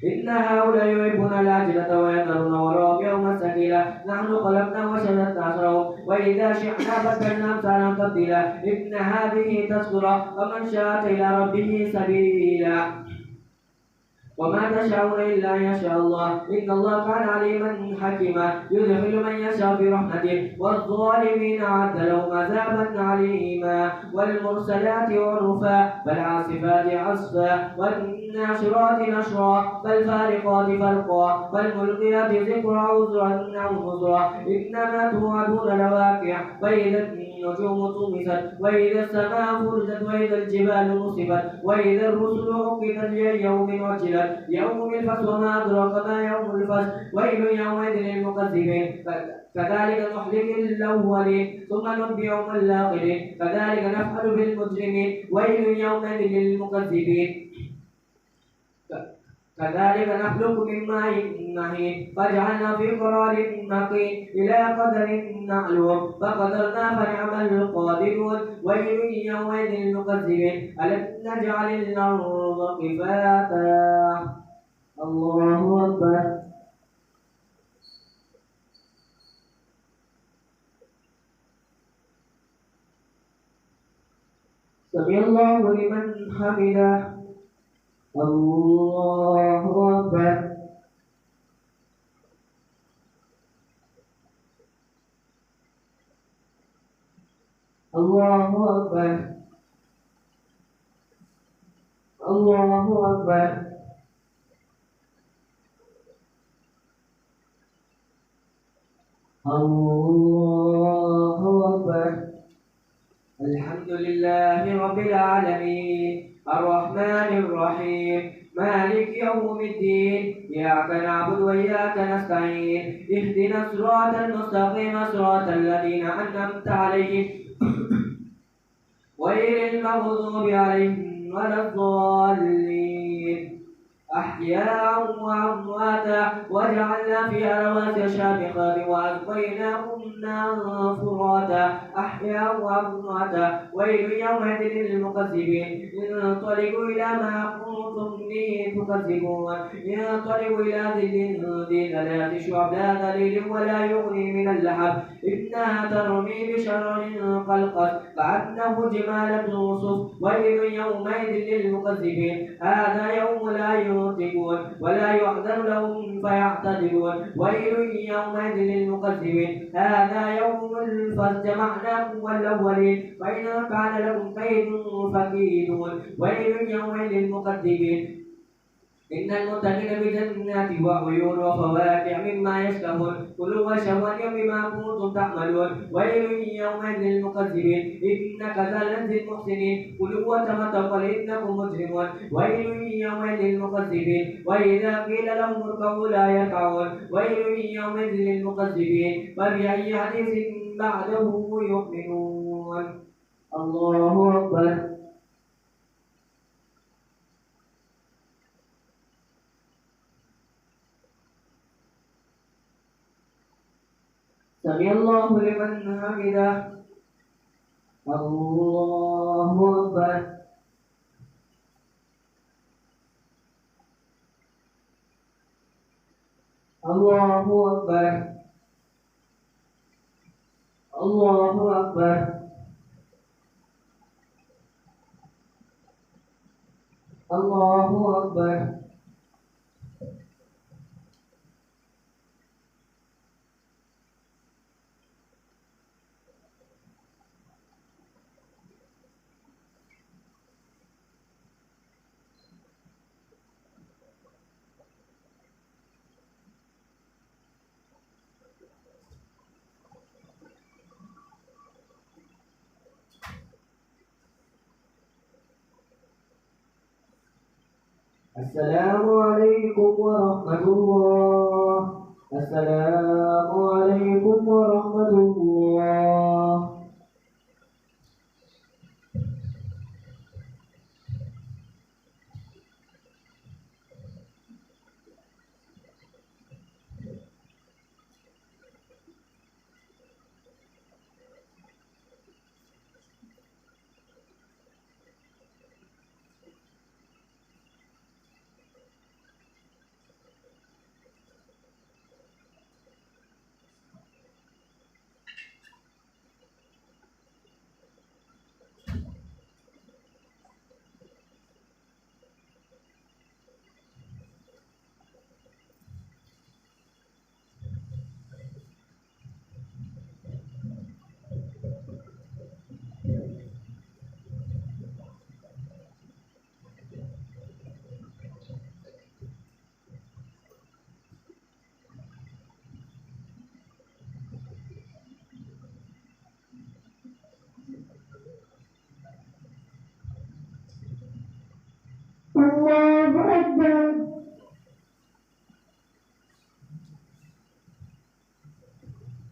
إن هؤلاء يحبون العاجلة ويذرون وراءهم يوما ثقيلا نحن خلقناهم وشددنا أسرهم وإذا شئنا بدلنا أمثالهم تبديلا إن هذه تذكرة ومن شاء إلى ربه سبيلا وما تشاءون إلا أن يشاء الله إن الله كان عليما حكيما يدخل من يشاء في رحمته والظالمين أعد لهم عذابا عليما والمرسلات عرفا فالعاصفات عصفا والناشرات نشرا فالفارقات فرقا فالملقيات ذكرا عذرا أو نذرا إنما توعدون لواقع وإذا النجوم طمست وإذا السماء فرجت وإذا الجبال نصفت وإذا الرسل عقدت ليوم عجلت يوم الفصل وما أدراك ما يوم الفصل ويل يومئذ للمكذبين كذلك نهلك الأولين ثم ننبئهم الآخرين كذلك نفعل بالمجرمين ويل يومئذ للمكذبين كذلك نخلق من ماء مهين فجعلنا في قرار مكين إلى قدر معلوم فقدرنا فنعم القادرون ويل يومئذ للمكذبين ألم نجعل الأرض كفاتا الله أكبر سمع الله لمن حمده الله أكبر الله أكبر الله أكبر الله أكبر الحمد لله رب العالمين الرحمن الرحيم مالك يوم الدين إياك نعبد وإياك نستعين اهدنا الصراط المستقيم صراط الذين أنعمت عليهم غير المغضوب عليهم ولا الضالين أحياء وأمواتا وجعلنا فيها رواسي شامخات وأسقيناكم ماء فراتا أحياء وأمواتا ويل يومئذ للمكذبين انطلقوا إلى ما كنتم به تكذبون انطلقوا إلى ظل ذي ثلاث شعب لا ظليل ولا يغني من اللهب إنها ترمي بشرر كالقصر كأنه جمالة صف ويل يومئذ للمكذبين هذا يوم لا ينطقون ولا يحزن لهم فيعتذرون ويل يومئذ للمكذبين هذا يوم الفصل جمعناكم والأولين فإن كان لكم كيد فكيدون ويل يومئذ للمكذبين إن المتقين بجنات وعيون وفواكه مما يشتهون كلوا واشربوا بما كنتم تعملون ويل يومئذ للمكذبين إنك لنجزي المحسنين كلوا وتمتعوا إنكم مجرمون ويل يومئذ للمكذبين وإذا قيل لهم اركعوا لا يركعون ويل يومئذ للمكذبين فبأي حديث بعده يؤمنون الله أكبر سمع الله لمن حمده الله أكبر الله أكبر الله أكبر الله أكبر السلام عليكم ورحمة الله. السلام عليكم ورحمة الله. الله أكبر.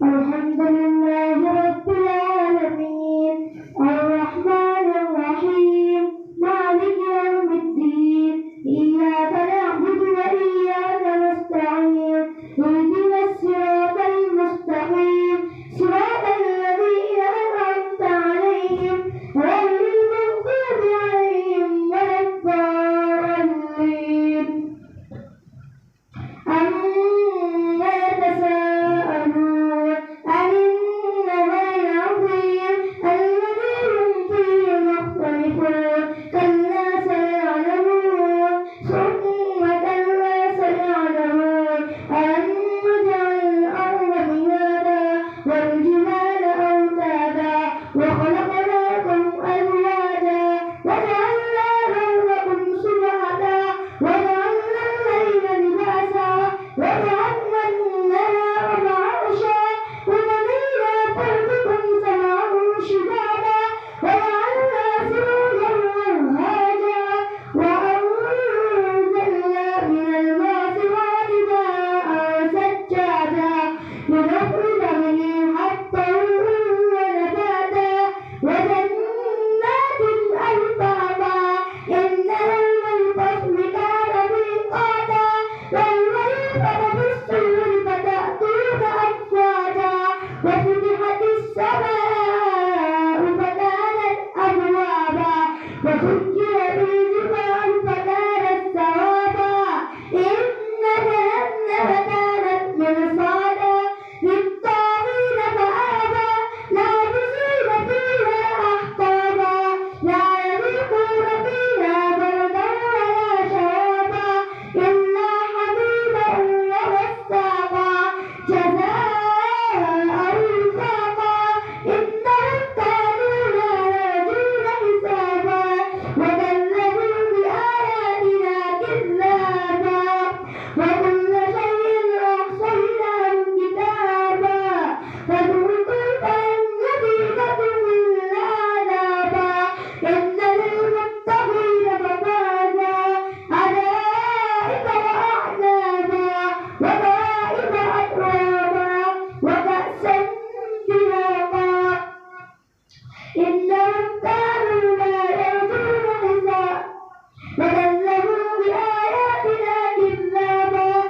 الحمد لله رب العالمين الرحمن الرحيم مالك يوم الدين إياك نعبد وإياك نستعين اهدنا الصراط المستقيم صراط الذين أنعمت عليهم غير المغضوب عليهم ولا الضالين. عما يتساءلون عن النبأ العظيم الذي هم فيه مختلفون كلا سيعلمون ثم كلا سيعلمون ألم نجعل الأرض مهادا والجبال أوتادا وخلقناكم أزواجا وجعلنا نومكم سباتا وجعلنا الليل لباسا وجعلنا النهار معاشا وبنينا فوقكم سبعا شدادا وجعلنا سروجا وهاجا وأنزلنا من المعصرات ماء ثجاجا لنخرج به حبا ونباتا وجنات ألفافا إن يوم الفصل كان ميقاتا يوم ينفخ في الصور فتأتون أفواجا وفتحت السماء فكانت أبوابا وسجرت الجبال فكانت سرابا إن جهنم كانت مرصادا للطاغين مآبا لابسين فيها أحقابا لا يذوقون فيها بردا ولا شرابا إلا حميما وغساقا جزاء وفاقا إنهم كانوا لا يرجون حسابا وكذبوا بآياتنا كذابا وكل شيء أحصيناه كتابا فذوقوا فلن نزيدكم إلا عذابا إن للمتقين مفازا حدائق وأعنابا وكواعب أترابا وكأسا دهاقا إنهم كانوا لا يرجون حسابا وكذبوا بآياتنا كذابا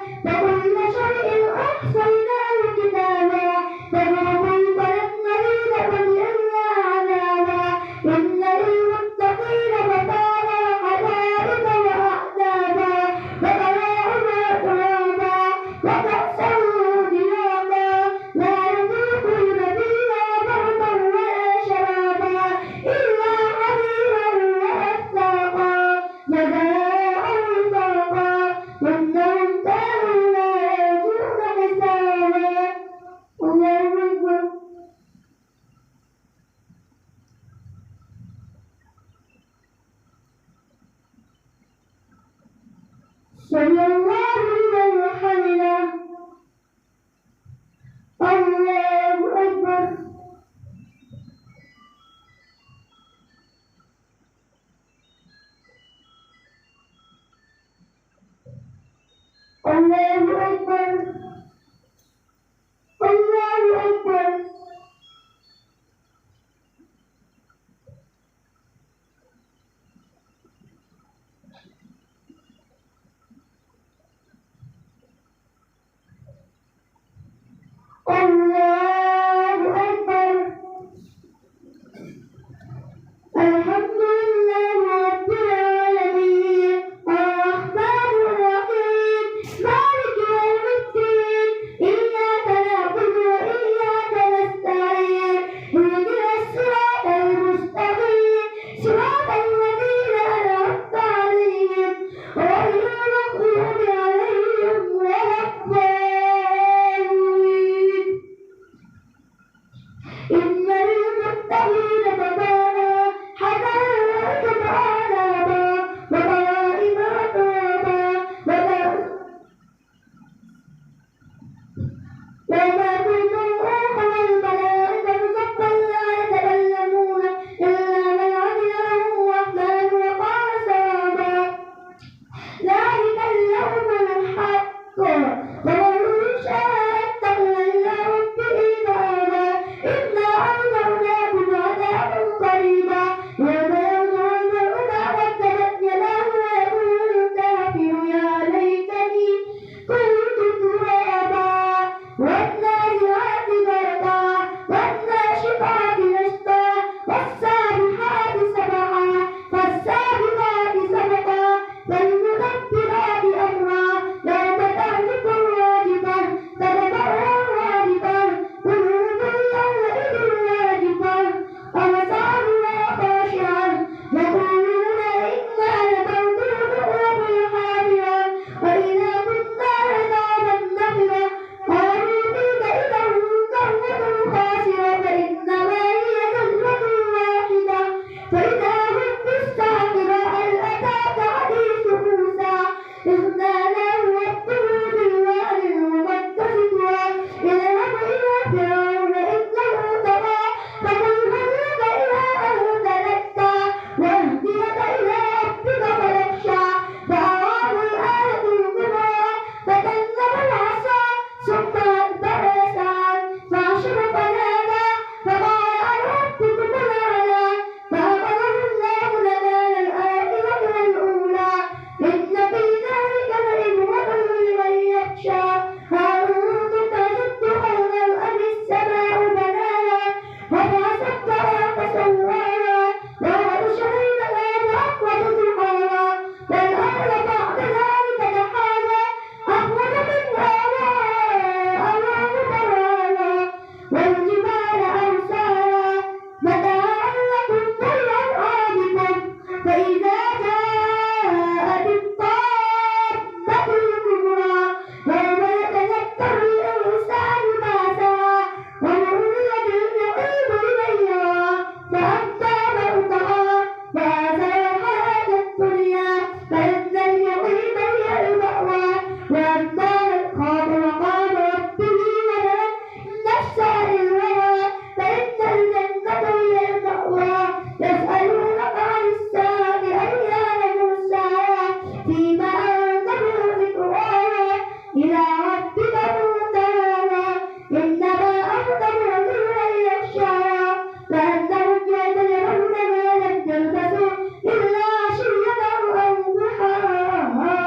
فأما من خاف مقام ربه ونهى النفس عن الهوى فإن الجنة هي المأوى يسألونك عن الساعة أيان مرساها فيما أنت من ذكراها إلى ربك منتهاها إنما أنت منذر من يخشاها كأنهم يتجرون ما لم يلبثوا إلا عشية أو ضحاها.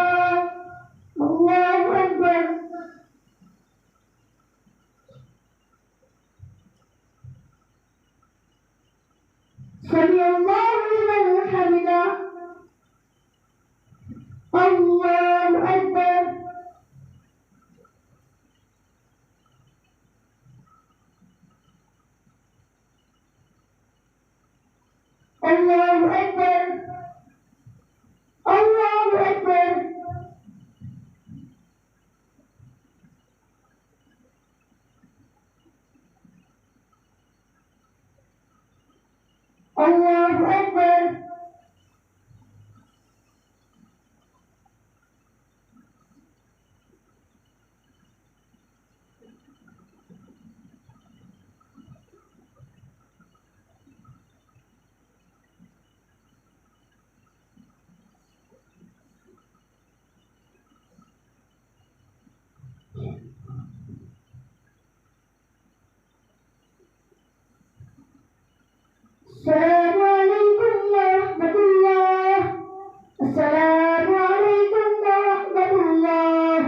الله أكبر. سمع الله لمن حمده. الله أكبر. الله أكبر. الله أكبر. الله أكبر. السلام عليكم ورحمة الله. السلام عليكم ورحمة الله.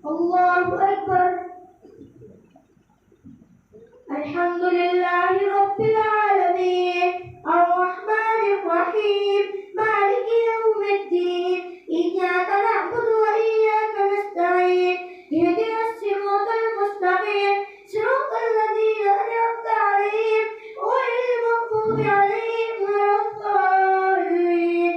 الله أكبر. الحمد لله رب العالمين الرحمن الرحيم مالك يوم الدين إياك نعبد وإياك نستعين اهدنا الصراط المستقيم صراط الذين أنعمت عليهم غير المغضوب عليهم ولا الضالين.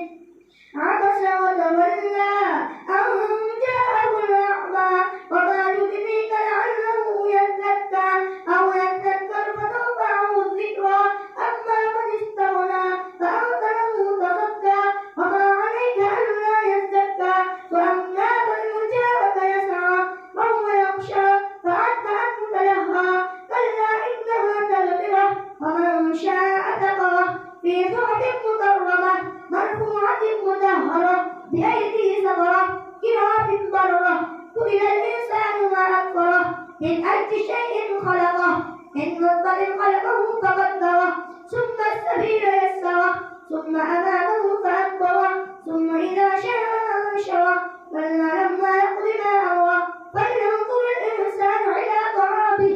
عبس وتولى أن جاءه الأعمى وما يدريك لعله يزكى أو يذكر فتنفعه الذكرى أما من استغنى فأنت له تصدى وما عليك ألا يزكى وأما من جاءك يسعى وهو يخشى فأنت عنه تلهى كلا إنها تذكرة ومن شاء ذكره في صحف مكرمة مرفوعة مطهرة بأيدي سفرة كرام بررة قتل الإنسان ما أكفره من أي شيء خلقه من نطفة خلقه فقدره ثم السبيل يسره ثم أمامه فأكبره ثم إذا شاء أنشره كلا لما يقض ما أمره فلينظر الإنسان إلى طعامه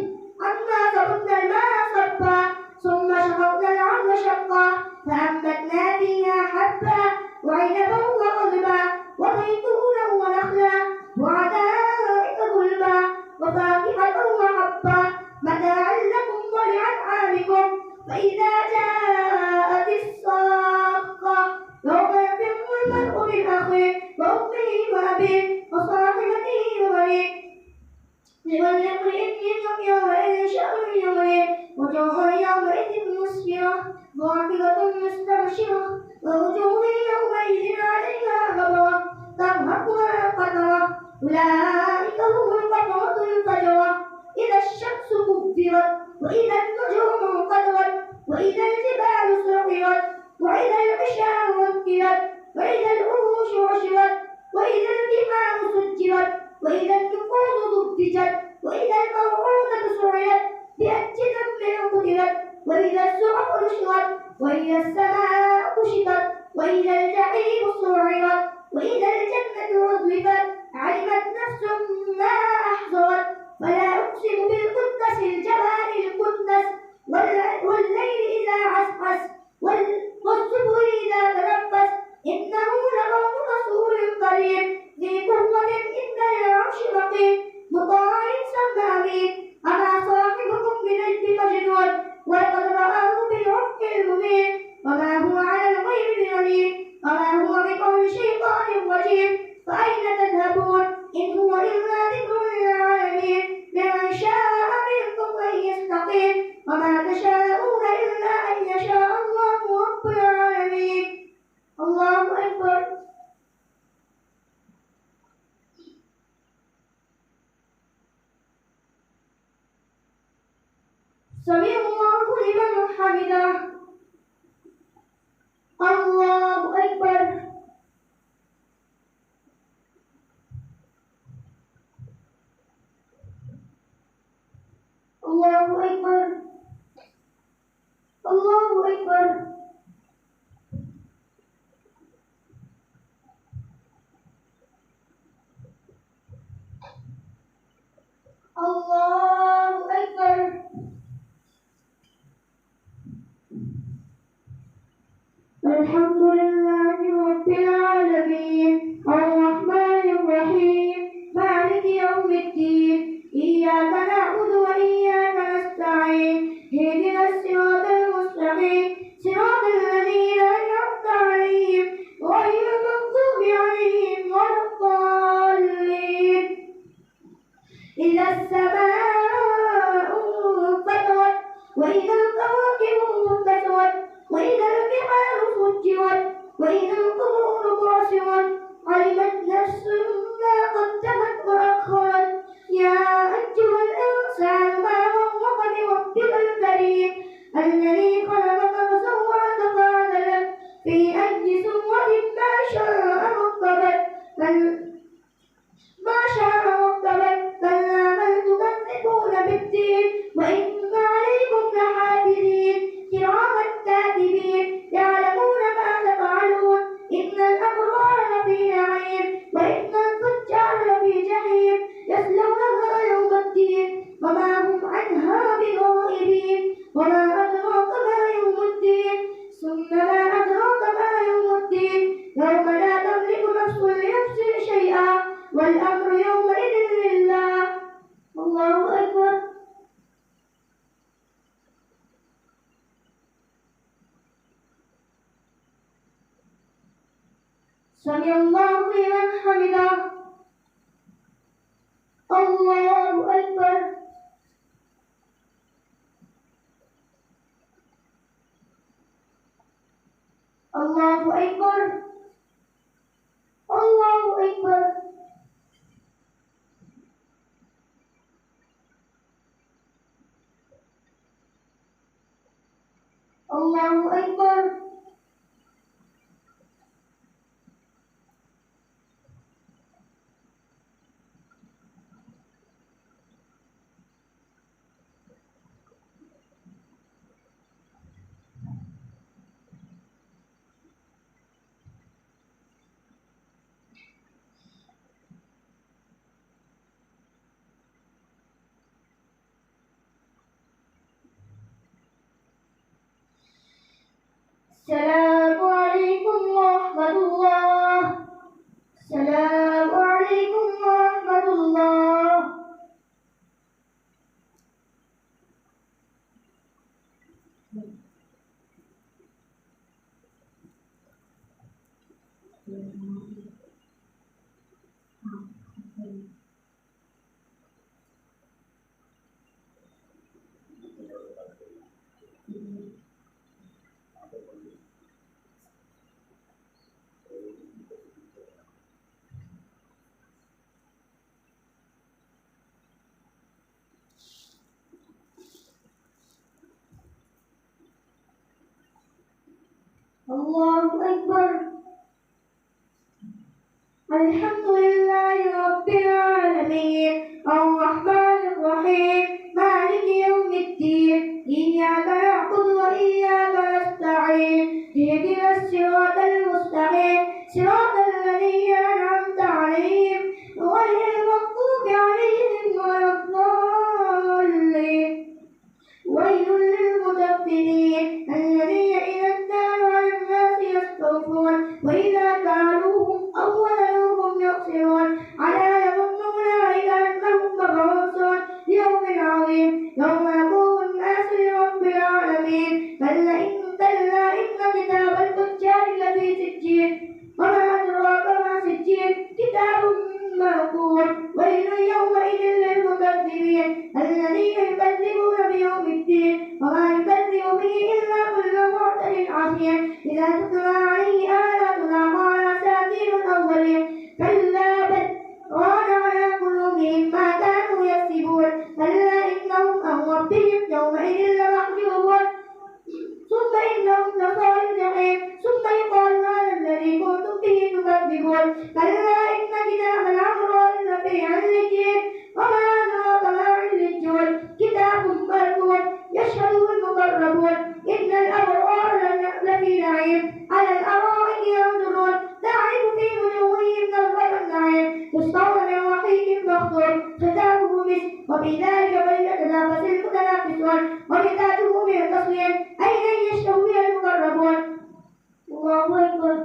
أنا صببنا الماء صبا ثم شققنا الأرض شقا فأنبتنا فيها حبا وعنبا وقضبا وزيتونا ونخلا وحدائق غلبا وفاكهة وحبا متاعا لكم ولأنعامكم. فإذا جاءت الصاخة يوم يفر المرء من أخيه وأمه وأبيه وصاحبته وبنيه لكل امرئ منهم يومئذ شأن يغنيه وجوه يومئذ مسفرة ضاحكة مستبشرة ووجوه يومئذ عليها غبرة ترهقها قترة أولئك هم الكفرة الفجرة. إذا الشمس كبرت وإذا النجوم انقدرت وإذا الجبال سيرت وإذا العشار عطلت وإذا الوحوش حشرت وإذا الجبال سجرت وإذا النفوس زوجت وإذا الموءودة سئلت بأي ذنب قتلت وإذا الصحف وإذا السماء كشطت وإذا الجحيم سعرت وإذا الجنة أزلفت علمت نفس ما أحضرت فلا أقسم بالقدس الجوار الكنس والليل إذا عسعس والصبح إذا تنفس إنه لقول رسول قريب ذي قوة عند العرش مقيم مطاع ثم أمين أما صاحبكم بمجنون ولقد رآه بالأفق المبين وما هو على الغيب بضنين وما هو بقول شيطان رجيم فأين تذهبون إن هو إلا ذكر للعالمين لمن شاء منكم أن يستقيم وما تشاءون إلا أن يشاء الله رب العالمين. الله أكبر. سمع الله لمن حمده. الله أكبر. الله أكبر. الله أكبر. الله أكبر. الحمد لله رب العالمين الرحمن الرحيم مالك يوم الدين إياك نعبد وإياك نستعين اهدنا الصراط المستقيم صراط الذين أنعمت عليهم غير المغضوب عليهم ولا الضالين. إذا السماء انفطرت وإذا الكواكب انتثرت وإذا البحار فجرت وإذا القبور بعثرت علمت نفس ما قدمت وأخرت يا أيها الإنسان ما غرك بربك الكريم الذي خلقك فسواك فعدلك في أي سورة ما شاء ركبك كلا بل تكذبون بالدين وإن عليكم لحافظين كراما كاتبين يعلمون ما تفعلون إن الأبرار لفي نعيم وإن الفجار لفي جحيم يصلونها يوم الدين وما هم عنها بغائبين وما أدراك ما يوم الدين ثم ما أدراك ما يوم الدين يوم لا تملك نفس لنفس شيئا والأمر يومئذ لله. الله أكبر. سمع الله لمن حمده. الله أكبر. الله أكبر. الله أكبر. الله أكبر. السلام عليكم ورحمة الله. السلام عليكم ورحمة الله. الله أكبر. الحمد لله رب العالمين الرحمن الرحيم مالك يوم الدين إياك نعبد وإياك نستعين صراط الذين أنعمت عليهم غير المغضوب عليهم ولا الضالين. ويل للمطففين الذين إذا اكتالوا على الناس يستوفون وإذا كالوهم أو وزنوهم يخسرون. ألا يظن أولئك أنهم مبعوثون ليوم عظيم يوم يقوم الناس لرب العالمين. كلا إن كتاب الفجار لفي سجين وما أدراك ما سجين كتاب مرقوم. ويل يومئذ للمكذبين الذين يكذبون بيوم الدين وما يكذب به إلا كل معتد عصيم. إذا تتلى عليه آياتنا قال أساطير الأولين كلا بل ران على قلوبهم ما كانوا يكسبون. كلا إنهم عن ربهم يومئذ لمحجوبون ثم إنهم لصال الجحيم ثم يقال هذا الذي كنتم به تكذبون. كلا إن كتاب الأبرار لفي عليين وما أدراك ما عليون كتاب مرقوم يشهده المقربون. إن الأبرار لفي نعيم على الأرائك ينظرون تعرف في وجوههم نظرة النعيم يسقون من رحيق مختوم ختامه مسك وفي ذلك فليتنافس المتنافسون. ومزاجه من تصوير أين يشتوي المقربون. الله أكبر.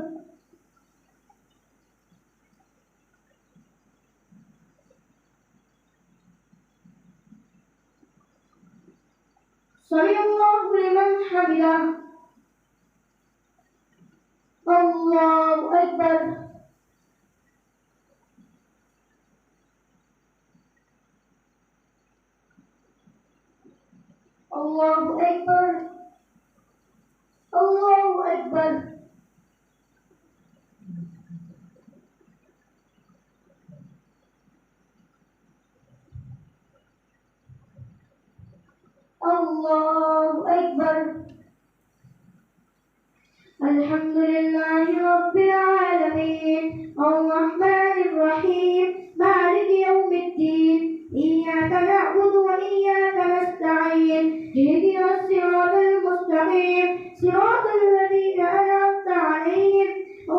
سمع الله لمن حمده. الله أكبر. الله أكبر. الله أكبر. الله أكبر. الحمد لله رب العالمين الرحمن الرحيم مالك يوم الدين إياك نعبد وإياك نستعين اهدنا الصراط المستقيم صراط الذين أنعمت عليهم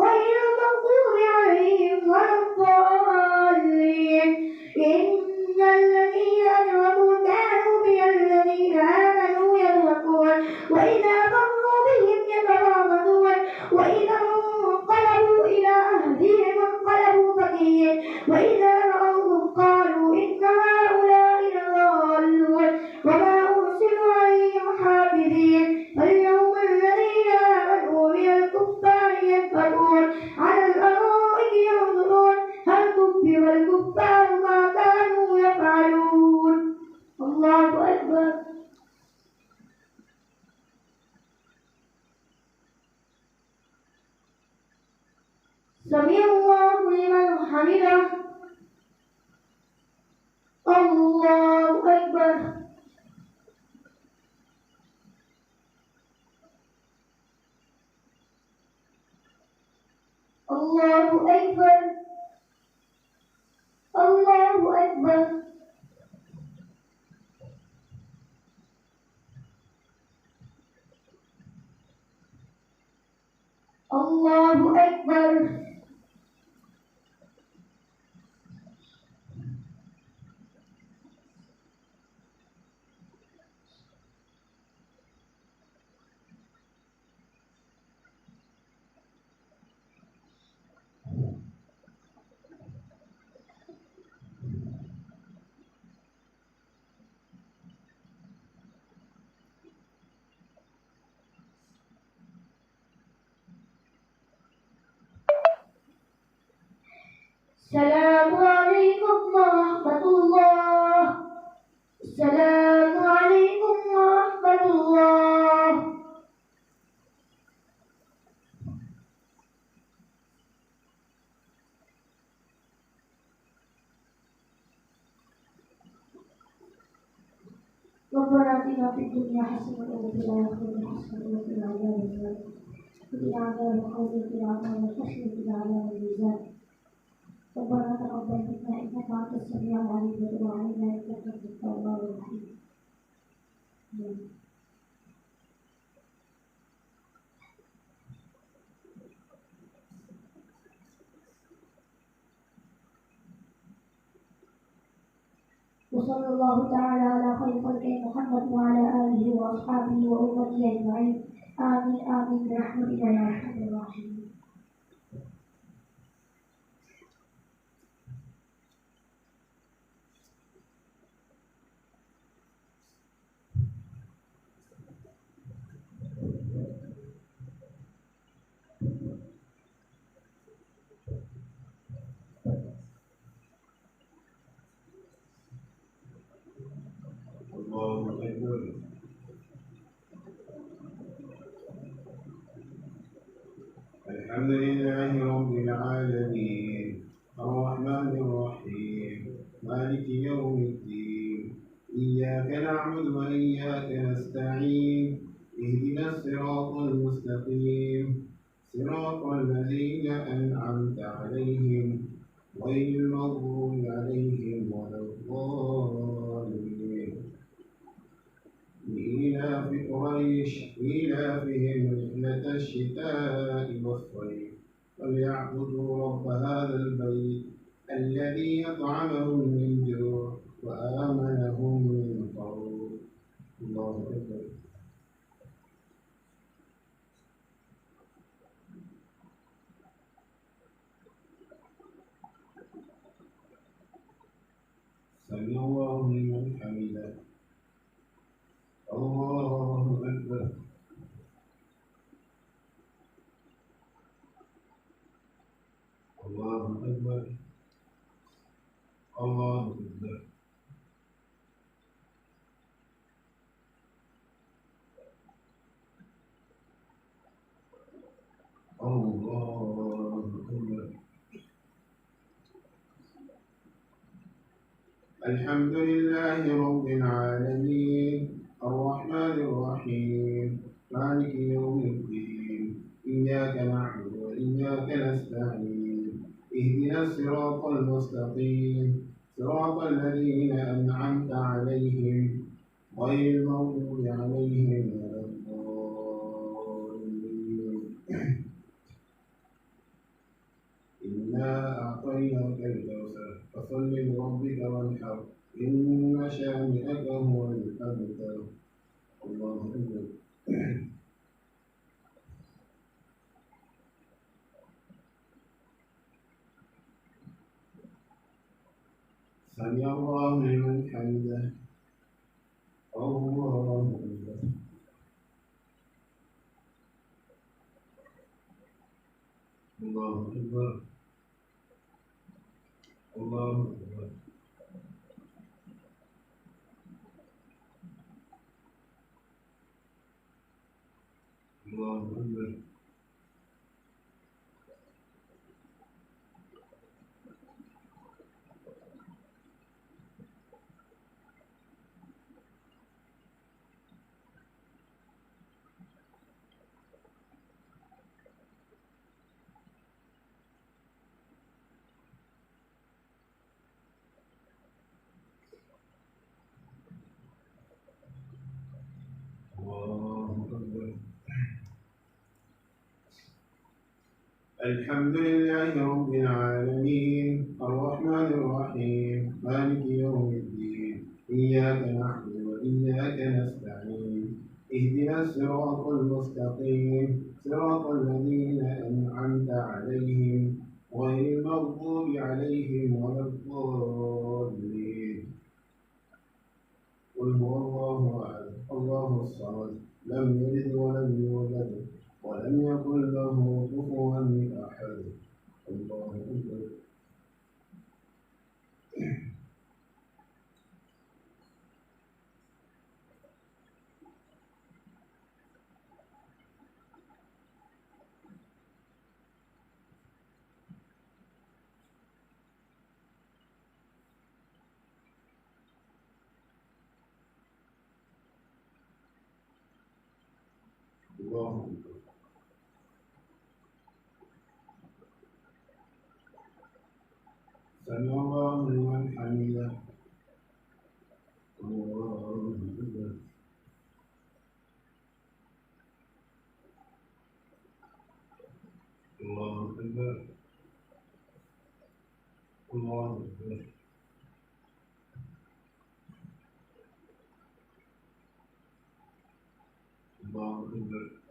غير المغضوب عليهم ولا الضالين. إن الذين أجرموا كانوا من الذين آمنوا يضحكون وإذا مروا بهم يتغامزون وإذا انقلبوا إلى أهلهم انقلبوا فكهين وإذا رأوهم قالوا إن هؤلاء لضالون وما أرسلوا عليهم حافظين. فاليوم الذين آمنوا من الكفار يضحكون على الأرائك ينظرون هل كبر الكفار ما كانوا يفعلون. الله أكبر. سمع الله لمن حمده. الله أكبر. الله أكبر. الله أكبر. الله أكبر. السلام عليكم ورحمة الله. السلام عليكم ورحمة الله. ربنا آتنا في الدنيا حسنة وفي الآخرة حسنة وقنا عذاب النار. وقنا عذاب القبر وقنا عذاب الحشر وقنا عذاب الميزان. ربنا تقبل منا إنك أنت السميع العليم وتب علينا إنك أنت التواب الرحيم. وصلى الله تعالى على خير خلقه محمد وعلى آله وأصحابه وأمته أجمعين. آمين آمين برحمتك يا أرحم الراحمين. الله أكبر. الحمد لله رب العالمين الرحمن الرحيم مالك يوم الدين إياك نعبد وإياك نستعين اهدنا الصراط المستقيم صراط الذين أنعمت عليهم غير المغضوب عليهم ولا الضالين. لإيلاف قريش إيلافهم رحلة الشتاء والصيف فليعبدوا رب هذا البيت الذي أطعمهم من جوع وآمنهم من خوف. الله أكبر. سمع الله لمن حمده. الله أكبر. الله أكبر. الله أكبر. الله أكبر. الحمد لله رب العالمين الرحمن الرحيم مالك يوم الدين إياك نعبد وإياك نستعين اهدنا الصراط المستقيم صراط الذين أنعمت عليهم غير المغضوب عليهم ولا الضالين. إنا أعطيناك الكوثر فصل لربك وانحر إن شانئك هو الأبتر. الله أكبر. سمع الله لمن حمده. الله أكبر. الله أكبر. الله أكبر. الله أكبر. الحمد لله رب العالمين الرحمن الرحيم مالك يوم الدين إياك نعبد وإياك نستعين اهدنا الصراط المستقيم صراط الذين أنعمت عليهم غير المغضوب عليهم ولا الضالين. قل هو الله أحد الله الصمد لم يلد ولم يولد ولم يكن له كفوا أحد. الله أكبر. الله أكبر. سمع الله لمن حمده. الله أكبر. الله أكبر. الله أكبر. البر.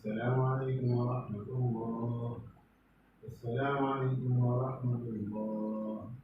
السلام عليكم ورحمة الله. السلام عليكم ورحمة الله.